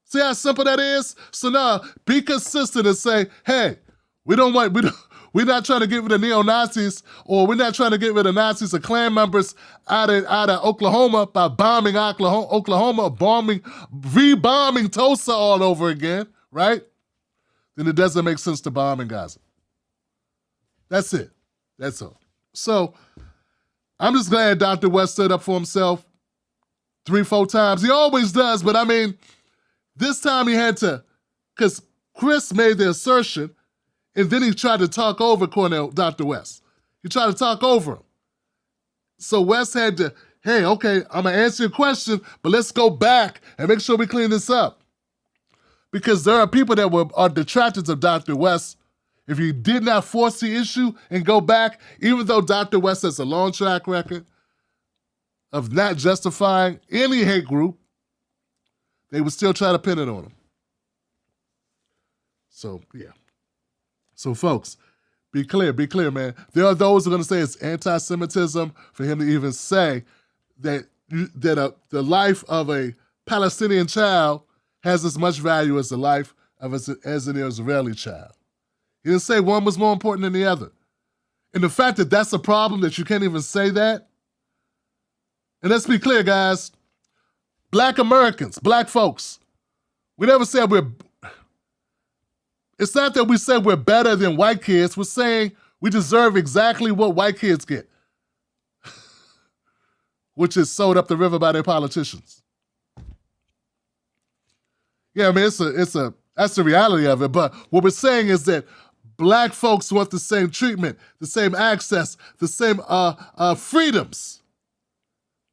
See how simple that is? So now, be consistent and say, hey, we're not trying to get rid of neo-Nazis, or we're not trying to get rid of Nazis or Klan members out of Oklahoma by bombing Oklahoma, rebombing Tulsa all over again, right? Then it doesn't make sense to bomb in Gaza. That's it. That's all. So I'm just glad Dr. West stood up for himself 3-4 times. He always does, but I mean, this time he had to, because Chris made the assertion, and then he tried to talk over Dr. West. He tried to talk over him. So West had to, hey, okay, I'm going to answer your question, but let's go back and make sure we clean this up. Because there are people that are detractors of Dr. West. If you did not force the issue and go back, even though Dr. West has a long track record of not justifying any hate group, they would still try to pin it on him. So, yeah. So, folks, Be clear, man. There are those who are going to say it's anti-Semitism for him to even say that the life of a Palestinian child has as much value as the life of as an Israeli child. He didn't say one was more important than the other. And the fact that that's a problem, that you can't even say that. And let's be clear, guys. Black Americans, black folks, we never said it's not that we said we're better than white kids. We're saying we deserve exactly what white kids get, which is sold up the river by their politicians. Yeah, I mean, that's the reality of it. But what we're saying is that black folks want the same treatment, the same access, the same freedoms,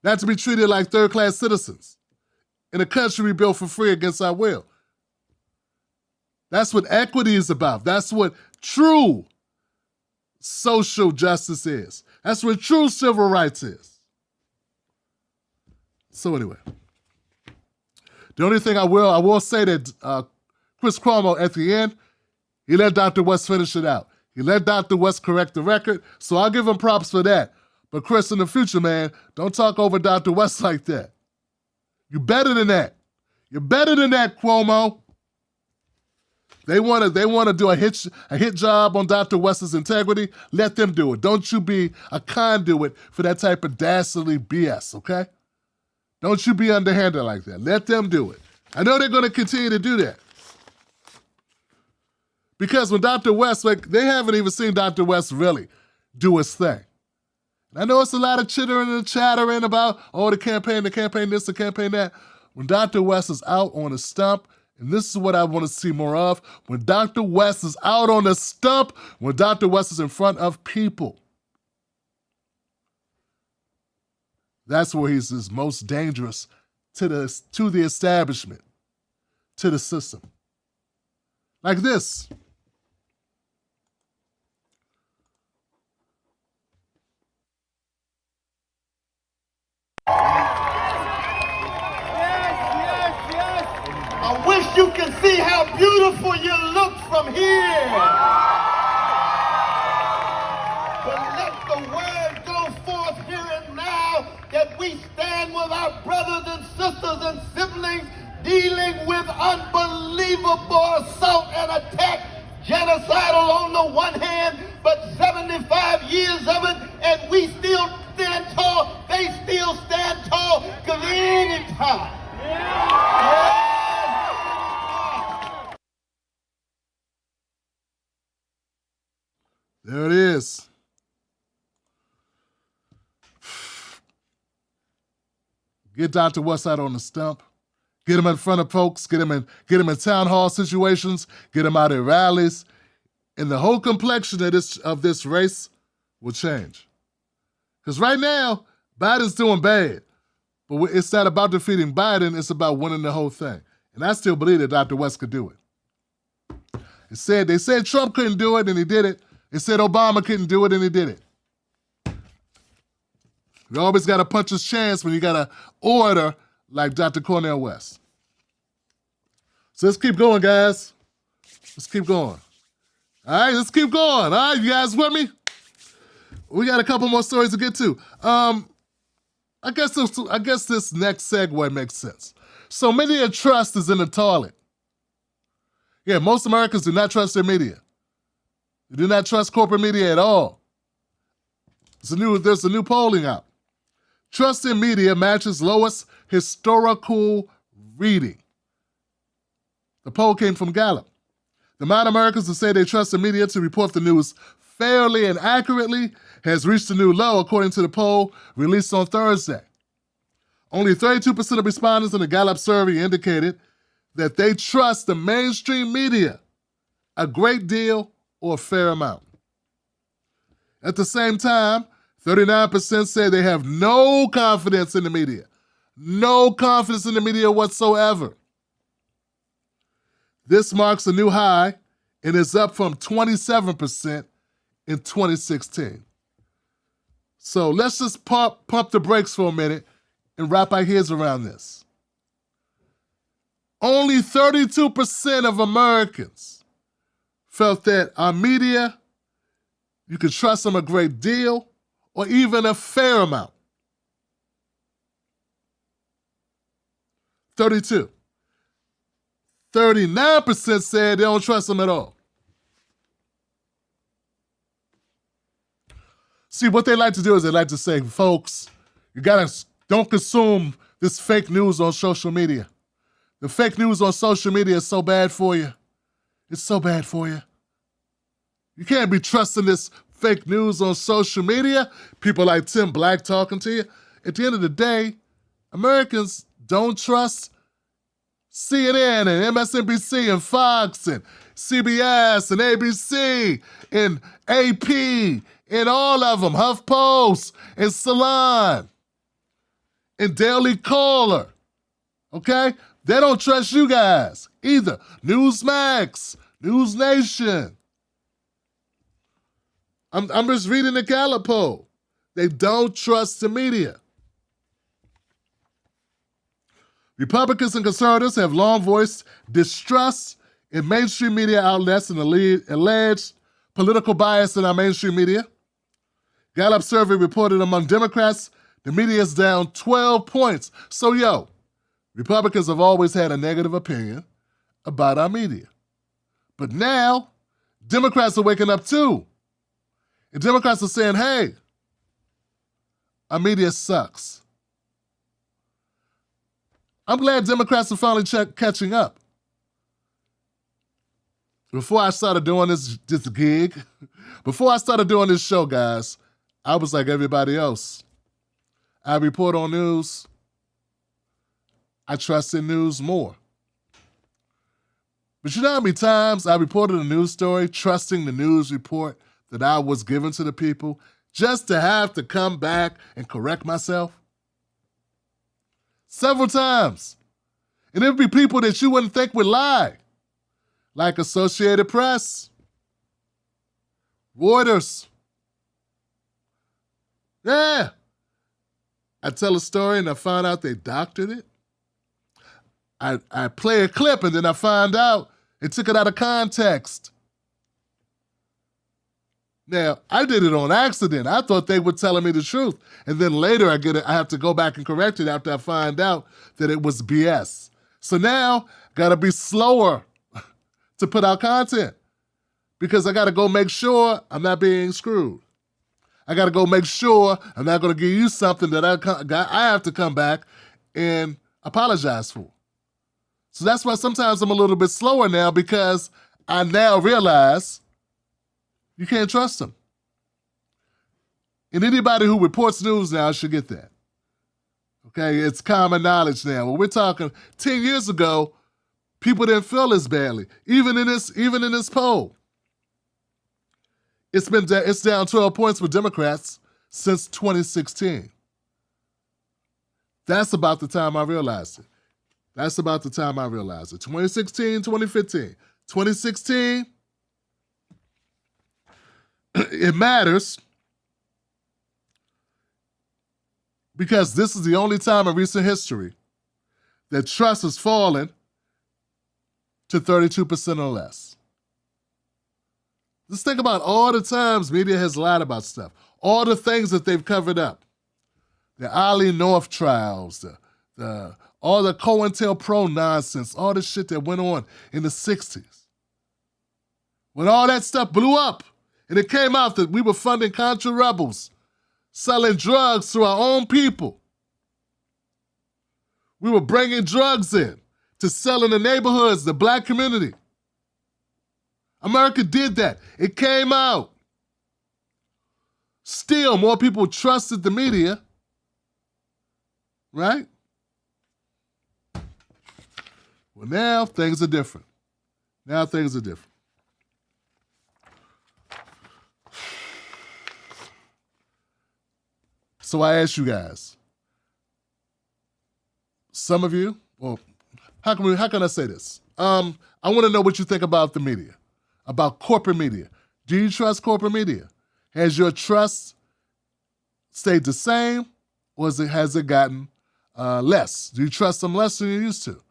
not to be treated like third-class citizens in a country we built for free against our will. That's what equity is about. That's what true social justice is. That's what true civil rights is. So anyway, the only thing I will say that Chris Cuomo at the end, he let Dr. West finish it out. He let Dr. West correct the record, so I'll give him props for that. But Chris, in the future, man, don't talk over Dr. West like that. You're better than that. You're better than that, Cuomo. They want to do a hit job on Dr. West's integrity. Let them do it. Don't you be a conduit for that type of dastardly BS, okay? Don't you be underhanded like that. Let them do it. I know they're going to continue to do that. Because when Dr. West, they haven't even seen Dr. West really do his thing. And I know it's a lot of chittering and chattering about, the campaign this, the campaign that. When Dr. West is out on a stump, and this is what I want to see more of, when Dr. West is out on the stump, when Dr. West is in front of people, that's where he's his most dangerous to the establishment, to the system. Like this. I wish you could see how beautiful you look from here. But let the word go forth here and now that we stand with our brothers and sisters and siblings dealing with unbelievable assault and attack, genocidal on the one hand, but 75 years of it, and we still stand tall. They still stand tall, because anytime. Yeah. There it is. Get Dr. West out on the stump. Get him in front of folks. Get him in town hall situations. Get him out at rallies. And the whole complexion of this race will change. Because right now, Biden's doing bad. But it's not about defeating Biden. It's about winning the whole thing. And I still believe that Dr. West could do it. They said Trump couldn't do it, and he did it. They said Obama couldn't do it, and he did it. You always got a puncher's chance when you got an order like Dr. Cornel West. So let's keep going, guys. Let's keep going. All right, let's keep going. All right, you guys with me? We got a couple more stories to get to. I guess this next segue makes sense. So media trust is in the toilet. Yeah, most Americans do not trust their media. They do not trust corporate media at all. There's a new polling out. Trust in media matches lowest historical reading. The poll came from Gallup. The amount of Americans who say they trust the media to report the news fairly and accurately has reached a new low, according to the poll released on Thursday. Only 32% of respondents in the Gallup survey indicated that they trust the mainstream media a great deal or a fair amount. At the same time, 39% say they have no confidence in the media. No confidence in the media whatsoever. This marks a new high and is up from 27% in 2016. So let's just pump the brakes for a minute and wrap our heads around this. Only 32% of Americans felt that our media You can trust them a great deal or even a fair amount. 32. 39% said they don't trust them at all. See, what they like to do is they like to say, folks, don't consume this fake news on social media. The fake news on social media is so bad for you. It's so bad for you. You can't be trusting this fake news on social media. People like Tim Black talking to you. At the end of the day, Americans don't trust CNN and MSNBC and Fox and CBS and ABC and AP and all of them, HuffPost and Salon and Daily Caller, okay? They don't trust you guys either. Newsmax, News Nation. I'm just reading the Gallup poll. They don't trust the media. Republicans and conservatives have long voiced distrust in mainstream media outlets and alleged political bias in our mainstream media. Gallup survey reported among Democrats, the media is down 12 points. So, Republicans have always had a negative opinion about our media. But now, Democrats are waking up too. And Democrats are saying, hey, our media sucks. I'm glad Democrats are finally catching up. Before I started doing this gig, before I started doing this show, guys, I was like everybody else. I report on news. I trust in news more. But you know how many times I reported a news story trusting the news report that I was given to the people just to have to come back and correct myself? Several times. And it would be people that you wouldn't think would lie, like Associated Press, Reuters. Yeah. I tell a story and I find out they doctored it. I play a clip and then I find out they took it out of context. Now, I did it on accident. I thought they were telling me the truth. And then later I have to go back and correct it after I find out that it was BS. So now, gotta be slower to put out content because I gotta go make sure I'm not being screwed. I gotta go make sure I'm not gonna give you something that I have to come back and apologize for. So that's why sometimes I'm a little bit slower now because I now realize you can't trust them. And anybody who reports news now should get that. Okay, it's common knowledge now. When we're talking 10 years ago, people didn't feel this badly. Even in this poll, it's down 12 points for Democrats since 2016. That's about the time I realized it. 2016, 2015. 2016, it matters because this is the only time in recent history that trust has fallen to 32% or less. Let's think about all the times media has lied about stuff, all the things that they've covered up. The Ali North trials, all the COINTELPRO nonsense, all the shit that went on in the 60s. When all that stuff blew up, and it came out that we were funding Contra rebels, selling drugs to our own people. We were bringing drugs in to sell in the neighborhoods, the black community. America did that. It came out. Still, more people trusted the media, right? Well, now things are different. So I ask you guys, some of you, well, how can I say this? I want to know what you think about the media, about corporate media. Do you trust corporate media? Has your trust stayed the same, or has it gotten less? Do you trust them less than you used to?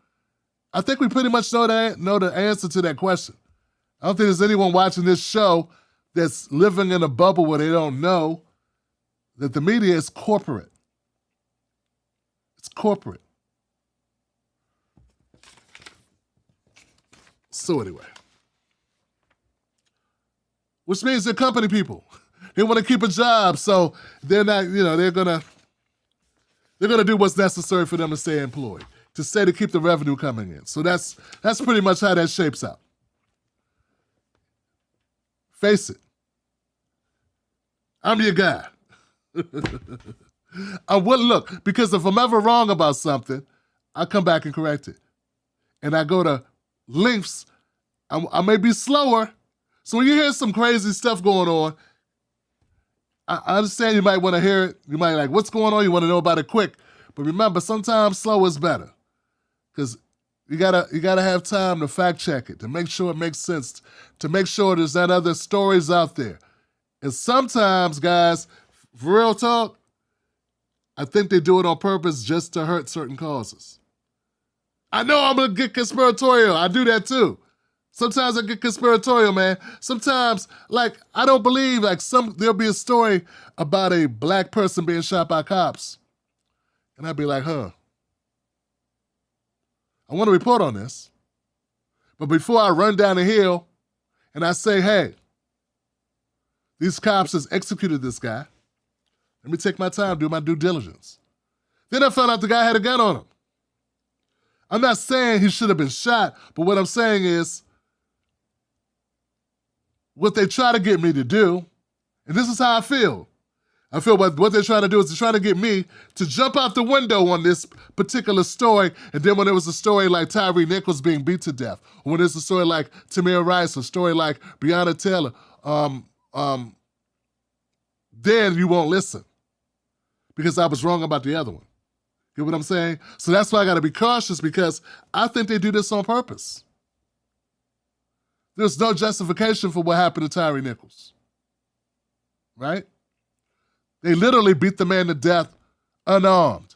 I think we pretty much know the answer to that question. I don't think there's anyone watching this show that's living in a bubble where they don't know that the media is corporate. It's corporate. So anyway, which means they're company people. They want to keep a job, so they're not, they're gonna do what's necessary for them to stay employed, to keep the revenue coming in. So that's pretty much how that shapes out. Face it, I'm your guy. I wouldn't look, because if I'm ever wrong about something, I come back and correct it. And I go to lengths. I may be slower. So when you hear some crazy stuff going on, I understand you might want to hear it. You might like, what's going on? You want to know about it quick. But remember, sometimes slow is better. Because you gotta have time to fact check it, to make sure it makes sense, to make sure there's not other stories out there. And sometimes, guys, for real talk, I think they do it on purpose just to hurt certain causes. I know I'm gonna get conspiratorial. I do that too. Sometimes I get conspiratorial, man. Sometimes, I don't believe, there'll be a story about a black person being shot by cops. And I'd be like, I want to report on this. But before I run down the hill and I say, hey, these cops has executed this guy, let me take my time, do my due diligence. Then I found out the guy had a gun on him. I'm not saying he should have been shot, but what I'm saying is, what they try to get me to do, and this is how I feel. I feel what they're trying to do is they're trying to get me to jump out the window on this particular story, and then when there was a story like Tyree Nichols being beat to death, or when there's a story like Tamir Rice, a story like Breonna Taylor, then you won't listen because I was wrong about the other one. Get what I'm saying? So that's why I got to be cautious, because I think they do this on purpose. There's no justification for what happened to Tyree Nichols, right? They literally beat the man to death unarmed.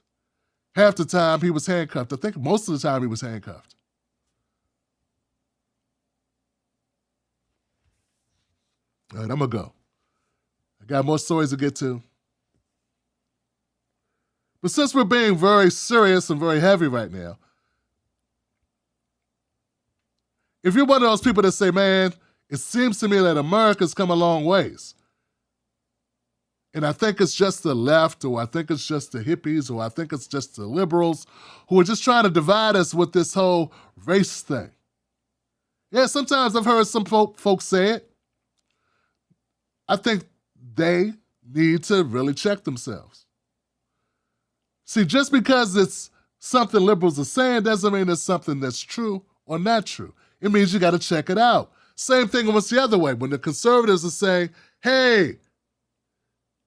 Half the time he was handcuffed. I think most of the time he was handcuffed. All right, I'm going to go. I got more stories to get to. But since we're being very serious and very heavy right now, if you're one of those people that say, man, it seems to me that America's come a long ways, and I think it's just the left, or I think it's just the hippies, or I think it's just the liberals who are just trying to divide us with this whole race thing. Yeah, sometimes I've heard some folks say it. I think they need to really check themselves. See, just because it's something liberals are saying doesn't mean it's something that's true or not true. It means you got to check it out. Same thing was the other way. When the conservatives are saying, hey,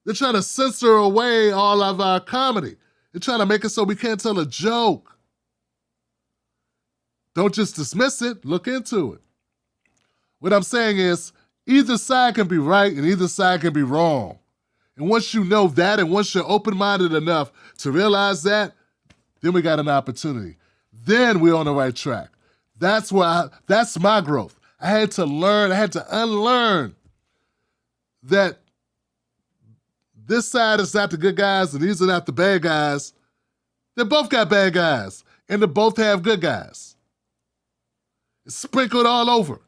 they're trying to censor away all of our comedy. They're trying to make it so we can't tell a joke. Don't just dismiss it. Look into it. What I'm saying is, either side can be right and either side can be wrong. And once you know that, and once you're open-minded enough to realize that, then we got an opportunity. Then we're on the right track. That's my growth. I had to unlearn that this side is not the good guys and these are not the bad guys. They both got bad guys, and they both have good guys. It's sprinkled all over.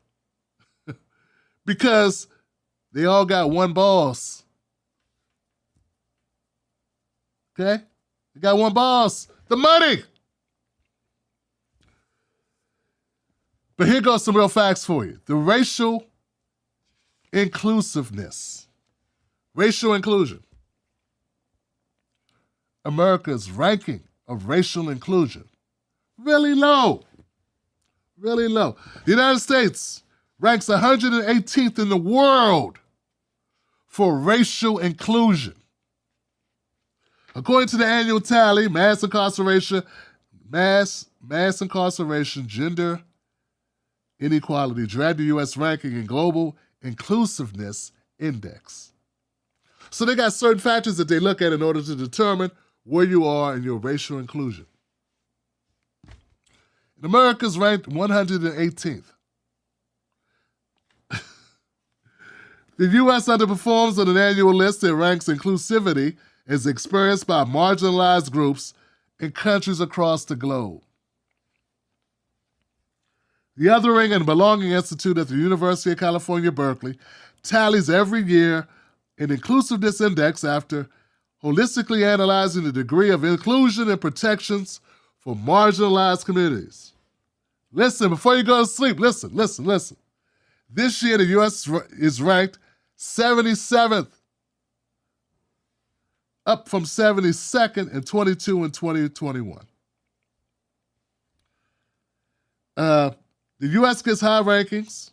Because they all got one boss. Okay? They got one boss. The money. But here goes some real facts for you. The racial inclusiveness. Racial inclusion. America's ranking of racial inclusion. Really low. Really low. The United States ranks 118th in the world for racial inclusion. According to the annual tally, mass incarceration, gender inequality, dragged the U.S. ranking in Global Inclusiveness Index. So they got certain factors that they look at in order to determine where you are in your racial inclusion. And America's ranked 118th. The U.S. underperforms on an annual list that ranks inclusivity as experienced by marginalized groups in countries across the globe. The Othering and Belonging Institute at the University of California, Berkeley, tallies every year an inclusiveness index after holistically analyzing the degree of inclusion and protections for marginalized communities. Listen, before you go to sleep, listen. This year, the U.S. is ranked 77th, up from 72nd and 22 in 2021. The U.S. gets high rankings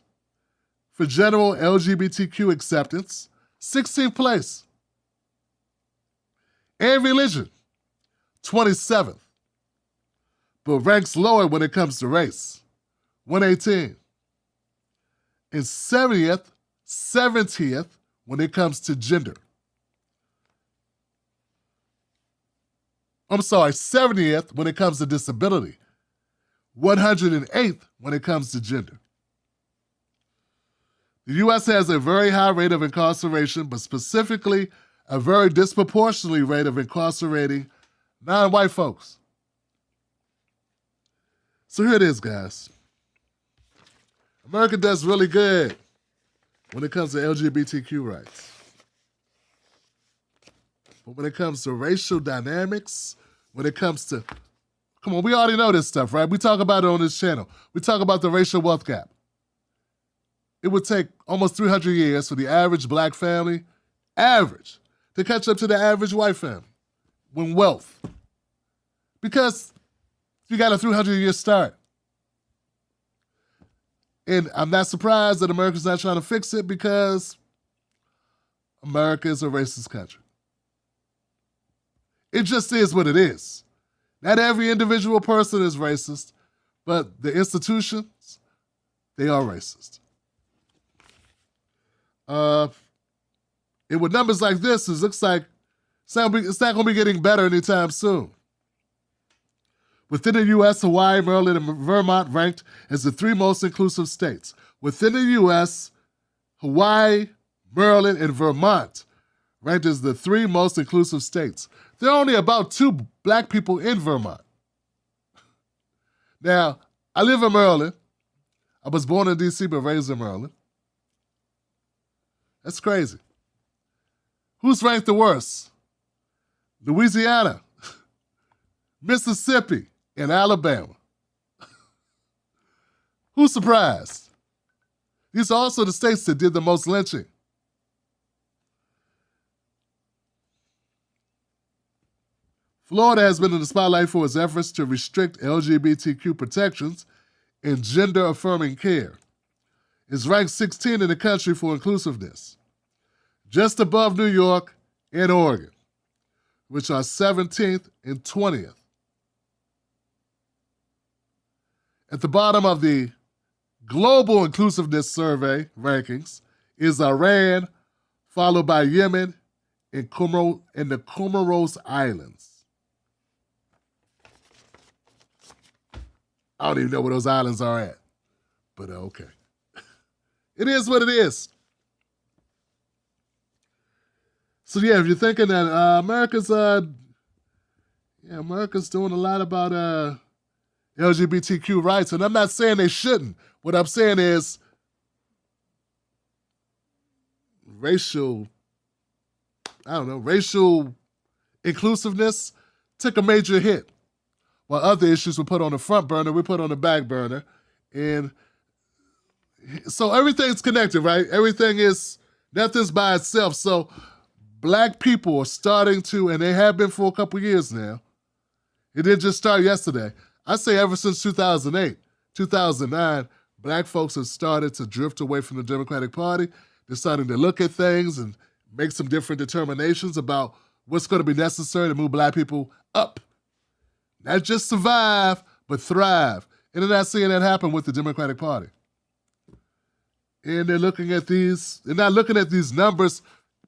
for general LGBTQ acceptance, 16th place. And religion, 27th, but ranks lower when it comes to race, 118. And 70th when it comes to gender. 70th when it comes to disability, 108th when it comes to gender. The U.S. has a very high rate of incarceration, but specifically a very disproportionately rate of incarcerating non-white folks. So here it is, guys. America does really good when it comes to LGBTQ rights. But when it comes to racial dynamics, when it comes to, come on, we already know this stuff, right? We talk about it on this channel. We talk about the racial wealth gap. It would take almost 300 years for the average black family, to catch up to the average white family when wealth. Because you got a 300-year start. And I'm not surprised that America's not trying to fix it because America is a racist country. It just is what it is. Not every individual person is racist, but the institutions, they are racist. And with numbers like this, it looks like it's not going to be getting better anytime soon. Within the U.S., Hawaii, Maryland, and Vermont ranked as the three most inclusive states. Within the U.S., Hawaii, Maryland, and Vermont ranked as the three most inclusive states. There are only about 2 black people in Vermont. Now, I live in Maryland. I was born in D.C. but raised in Maryland. That's crazy. Who's ranked the worst? Louisiana, Mississippi, and Alabama. Who's surprised? These are also the states that did the most lynching. Florida has been in the spotlight for its efforts to restrict LGBTQ protections and gender-affirming care. It's ranked 16 in the country for inclusiveness, just above New York and Oregon, which are 17th and 20th. At the bottom of the Global Inclusiveness Survey rankings is Iran, followed by Yemen and the Comoros Islands. I don't even know where those islands are at, but okay. It is what it is. So yeah, if you're thinking that America's doing a lot about LGBTQ rights, and I'm not saying they shouldn't. What I'm saying is racial inclusiveness took a major hit. While other issues were put on the front burner, we put on the back burner. And so everything's connected, right? Nothing's by itself. So black people are starting to, and they have been for a couple years now. It didn't just start yesterday. I say ever since 2008, 2009, black folks have started to drift away from the Democratic Party. They're starting to look at things and make some different determinations about what's going to be necessary to move black people up. Not just survive, but thrive. And they're not seeing that happen with the Democratic Party. And they're not looking at these numbers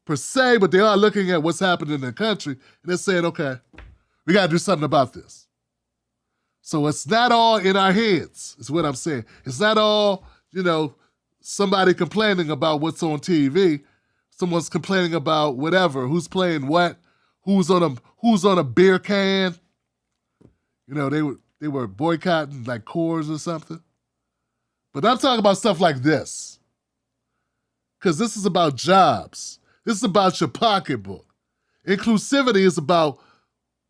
per se, but they are looking at what's happening in the country. And they're saying, okay, we got to do something about this. So it's not all in our heads, is what I'm saying. It's not all, somebody complaining about what's on TV. Someone's complaining about whatever, who's playing what, who's on a beer can. You know, they were boycotting like Coors or something. But I'm talking about stuff like this. Because this is about jobs. This is about your pocketbook. Inclusivity is about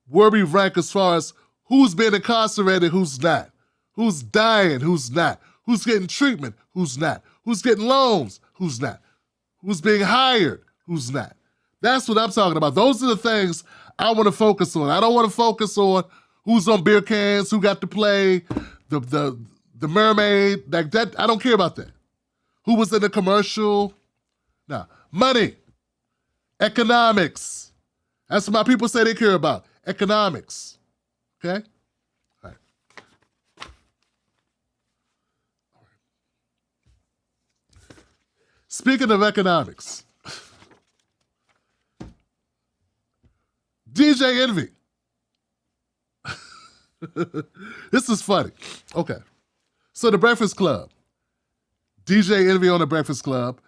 where we rank as far as who's being incarcerated, who's not. Who's dying, who's not. Who's getting treatment, who's not. Who's getting loans, who's not. Who's being hired, who's not. That's what I'm talking about. Those are the things I want to focus on. I don't want to focus on who's on beer cans, who got to play, the mermaid, like that. I don't care about that. Who was in the commercial? Nah. Money. Economics. That's what my people say they care about. Economics. Okay? All right. Speaking of economics, DJ Envy. This is funny. Okay. So the Breakfast Club. DJ Envy on the Breakfast Club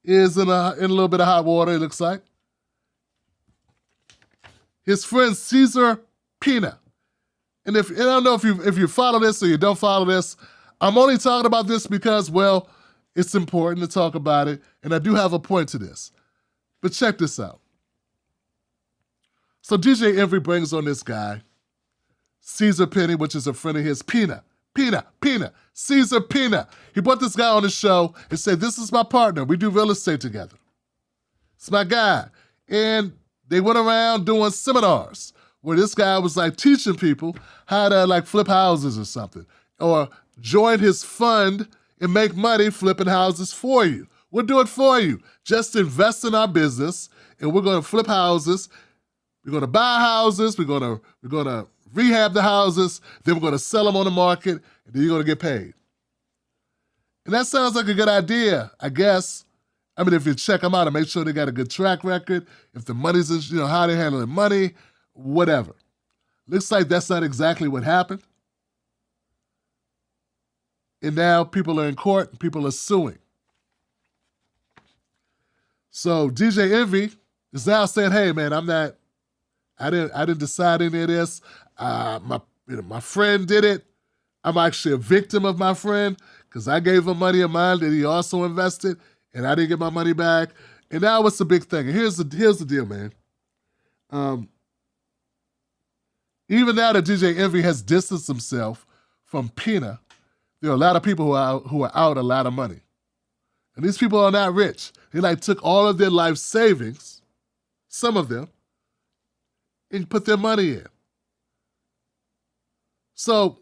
is in a little bit of hot water, it looks like. His friend Cesar Pina. And I don't know if you follow this or you don't follow this, I'm only talking about this because, well, it's important to talk about it, and I do have a point to this. But check this out. So DJ Envy brings on this guy, Cesar Pina, which is a friend of his, Pina, Cesar Pina. He brought this guy on the show and said, this is my partner. We do real estate together. It's my guy. And they went around doing seminars where this guy was like teaching people how to like flip houses or something, or join his fund and make money flipping houses for you. We'll do it for you. Just invest in our business, and we're going to flip houses. We're going to buy houses. We're going to rehab the houses. Then we're going to sell them on the market, and then you're going to get paid. And that sounds like a good idea, I guess. I mean, if you check them out and make sure they got a good track record, if the money's, how they're handling money, whatever. Looks like that's not exactly what happened. And now people are in court and people are suing. So DJ Envy is now saying, hey man, I didn't decide any of this. My friend did it. I'm actually a victim of my friend because I gave him money of mine that he also invested and I didn't get my money back. And now it's the big thing. And here's the deal, man. Even now that DJ Envy has distanced himself from Pina, there are a lot of people who are out a lot of money. And these people are not rich. They like took all of their life savings, some of them, and put their money in. So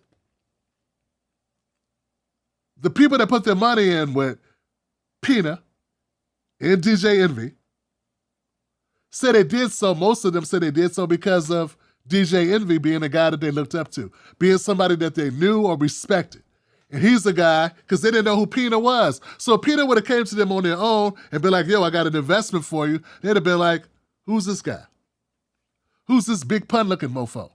the people that put their money in with Pina and DJ Envy said they did so, most of them said they did so because of DJ Envy being a guy that they looked up to, being somebody that they knew or respected. And he's the guy, because they didn't know who Pina was. So if Pina would have came to them on their own and been like, yo, I got an investment for you, they'd have been like, who's this guy? Who's this big pun-looking mofo?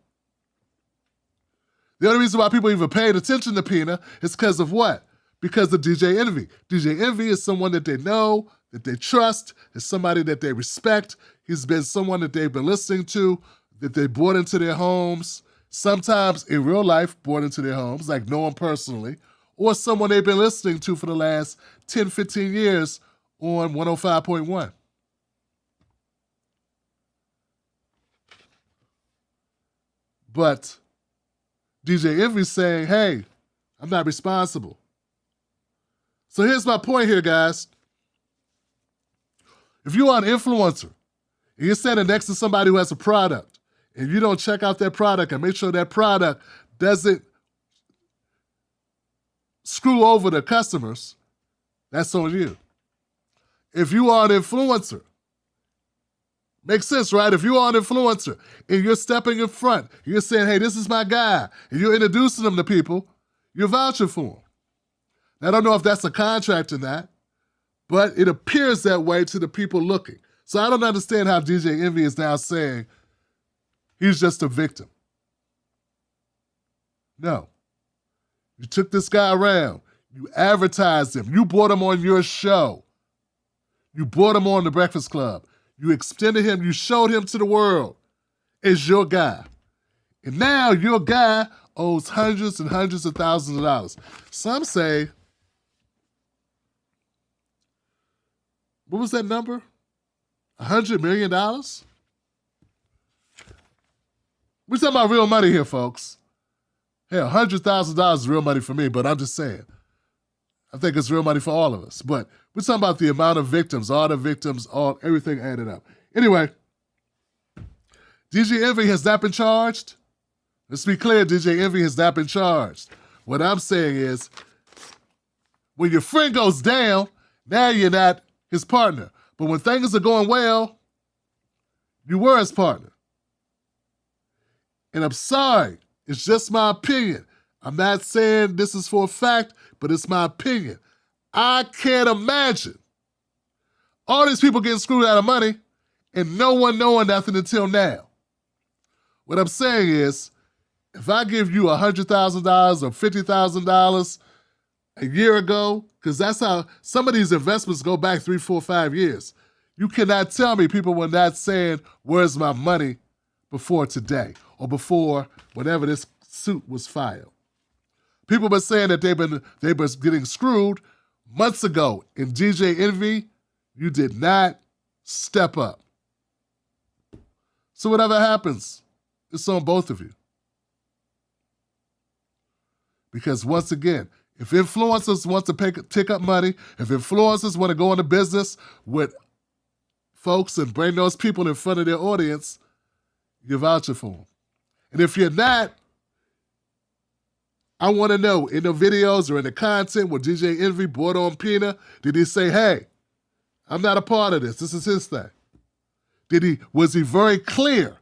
The only reason why people even paid attention to Pina is because of what? Because of DJ Envy. DJ Envy is someone that they know, that they trust, is somebody that they respect. He's been someone that they've been listening to, that they brought into their homes, sometimes in real life brought into their homes, like know him personally, or someone they've been listening to for the last 10, 15 years on 105.1. But DJ Envy's saying, hey, I'm not responsible. So here's my point here, guys. If you are an influencer and you're standing next to somebody who has a product, and you don't check out that product and make sure that product doesn't screw over the customers, that's on you. If you are an influencer, makes sense, right? If you are an influencer and you're stepping in front, you're saying, hey, this is my guy, and you're introducing them to people, you're vouching for them. Now, I don't know if that's a contract or not, but it appears that way to the people looking. So I don't understand how DJ Envy is now saying he's just a victim. No. You took this guy around. You advertised him. You brought him on your show. You brought him on the Breakfast Club. You extended him. You showed him to the world as your guy. And now your guy owes hundreds and hundreds of thousands of dollars. Some say, what was that number? $100 million? We're talking about real money here, folks. Hell, $100,000 is real money for me, but I'm just saying. I think it's real money for all of us. But we're talking about the amount of victims, all the victims, everything added up. Anyway, DJ Envy has not been charged. Let's be clear, DJ Envy has not been charged. What I'm saying is, when your friend goes down, now you're not his partner. But when things are going well, you were his partner. And I'm sorry, it's just my opinion. I'm not saying this is for a fact, but it's my opinion. I can't imagine all these people getting screwed out of money and no one knowing nothing until now. What I'm saying is, if I give you $100,000 or $50,000 a year ago, because that's how some of these investments go back 3, 4, 5 years, you cannot tell me people were not saying, where's my money before today or before whenever this suit was filed. People been saying that they've been getting screwed months ago. In DJ Envy, you did not step up. So whatever happens, it's on both of you. Because once again, if influencers want to pick up money, if influencers want to go into business with folks and bring those people in front of their audience, you're vouching for them. And if you're not, I want to know, in the videos or in the content where DJ Envy brought on Pina, did he say, hey, I'm not a part of this. This is his thing. Was he very clear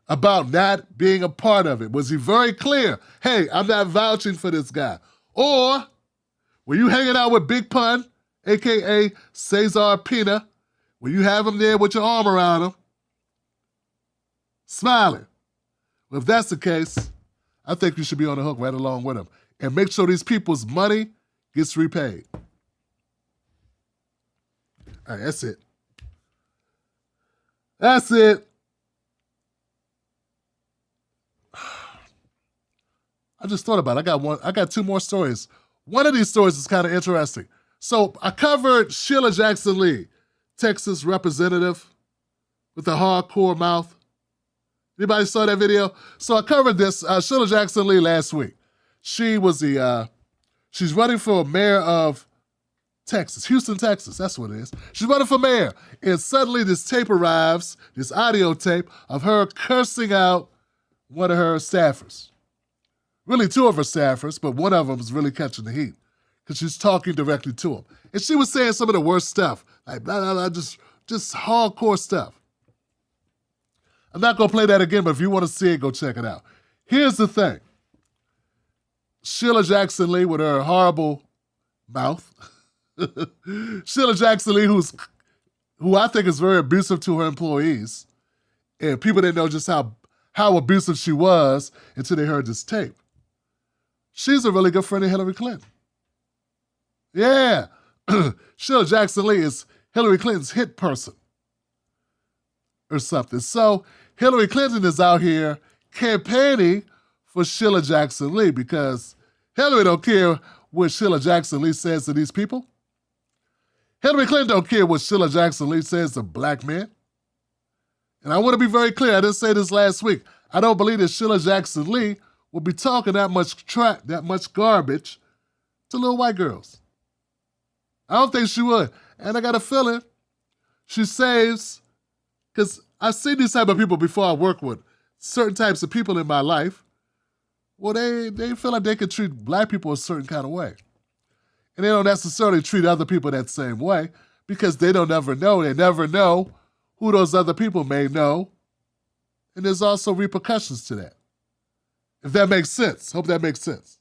about not being a part of it? Was he very clear, hey, I'm not vouching for this guy? Or were you hanging out with Big Pun, a.k.a. Cesar Pina, where you have him there with your arm around him, smiling? Well, if that's the case, I think you should be on the hook right along with him and make sure these people's money gets repaid. All right, that's it. That's it. I just thought about it. I got 2 more stories. One of these stories is kind of interesting. So I covered Sheila Jackson Lee, Texas representative with the hardcore mouth. Anybody saw that video? So I covered this Sheila Jackson Lee last week. She was she's running for mayor of Texas, Houston, Texas. That's what it is. She's running for mayor. And suddenly this tape arrives, this audio tape of her cursing out one of her staffers. Really 2 of her staffers, but one of them is really catching the heat because she's talking directly to him. And she was saying some of the worst stuff, like blah, blah, blah, just hardcore stuff. I'm not going to play that again, but if you want to see it, go check it out. Here's the thing. Sheila Jackson Lee with her horrible mouth. Sheila Jackson Lee, who I think is very abusive to her employees. And people didn't know just how abusive she was until they heard this tape. She's a really good friend of Hillary Clinton. Yeah. Sheila Jackson Lee is Hillary Clinton's hit person or something. So Hillary Clinton is out here campaigning for Sheila Jackson Lee because Hillary don't care what Sheila Jackson Lee says to these people. Hillary Clinton don't care what Sheila Jackson Lee says to black men. And I want to be very clear. I didn't say this last week. I don't believe that Sheila Jackson Lee will be talking that much garbage to little white girls. I don't think she would. And I got a feeling she saves, because I've seen these type of people before. I work with certain types of people in my life. Well, they feel like they can treat black people a certain kind of way. And they don't necessarily treat other people that same way because they don't ever know. They never know who those other people may know. And there's also repercussions to that. If that makes sense. Hope that makes sense.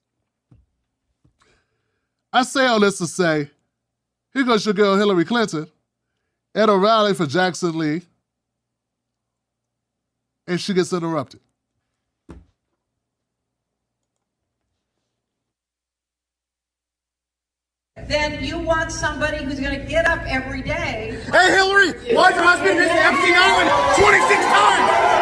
I say all this to say, here goes your girl Hillary Clinton at a rally for Jackson Lee, and she gets interrupted. somebody who's going to get up every day. Hey, Hillary, why'd your husband visit Epstein Island 26 times?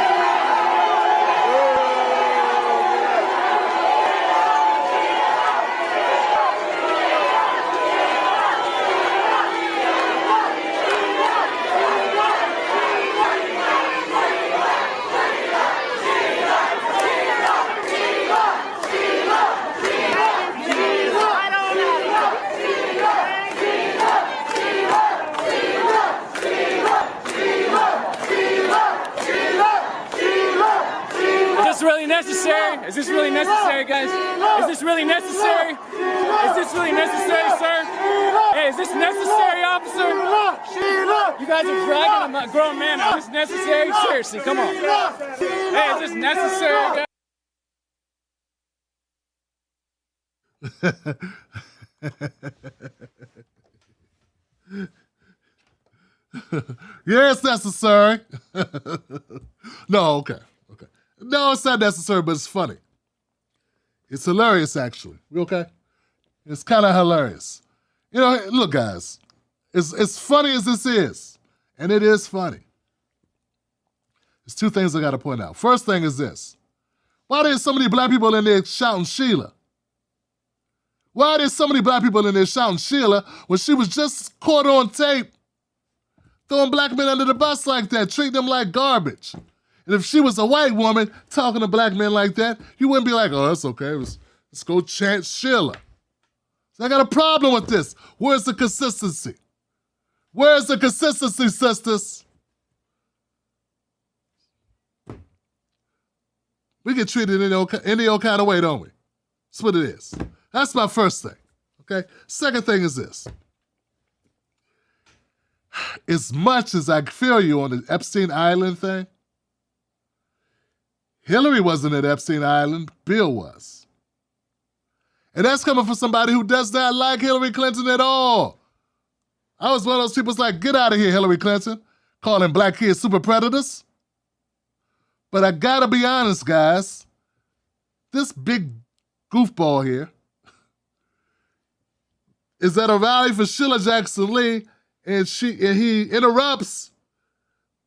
Is this really necessary, guys? Is this really necessary? Is this really necessary, sir? Hey, is this necessary, officer? You guys are dragging a grown man. Is this necessary? Seriously, come on. Hey, is this necessary, guys? Yeah, it's necessary. No, okay. No, it's not necessary, but it's funny. It's hilarious, actually. We okay? It's kind of hilarious. You know, look, guys, as funny as this is, and it is funny, there's two things I got to point out. First thing is this. Why there's so many black people in there shouting Sheila? Why there's so many black people in there shouting Sheila when she was just caught on tape throwing black men under the bus like that, treating them like garbage? And if she was a white woman talking to black men like that, you wouldn't be like, oh, that's okay. Let's go chant Sheila. So I got a problem with this. Where's the consistency? Where's the consistency, sisters? We get treated any old kind of way, don't we? That's what it is. That's my first thing, okay? Second thing is this. As much as I feel you on the Epstein Island thing, Hillary wasn't at Epstein Island, Bill was. And that's coming from somebody who does not like Hillary Clinton at all. I was one of those people who's like, get out of here, Hillary Clinton, calling black kids super predators. But I gotta be honest, guys, this big goofball here is at a rally for Sheila Jackson Lee, and he interrupts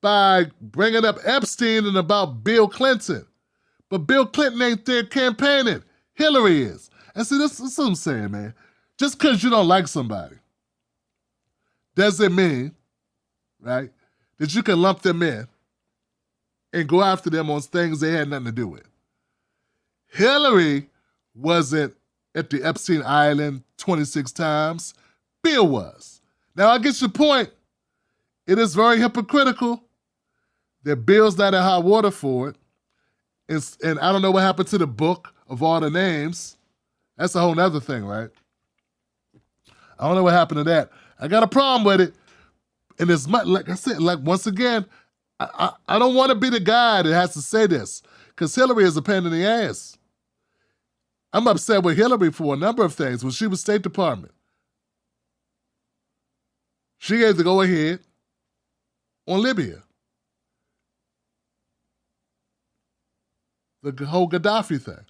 by bringing up Epstein and about Bill Clinton. But Bill Clinton ain't there campaigning. Hillary is. And see, this is what I'm saying, man. Just because you don't like somebody doesn't mean, right, that you can lump them in and go after them on things they had nothing to do with. Hillary wasn't at the Epstein Island 26 times. Bill was. Now, I get your point. It is very hypocritical that Bill's not in hot water for it. And I don't know what happened to the book of all the names. That's a whole nother thing, right? I don't know what happened to that. I got a problem with it. And as much, like I said, like once again, I don't want to be the guy that has to say this, because Hillary is a pain in the ass. I'm upset with Hillary for a number of things. When she was State Department, she gave the go-ahead on Libya. The whole Gaddafi thing.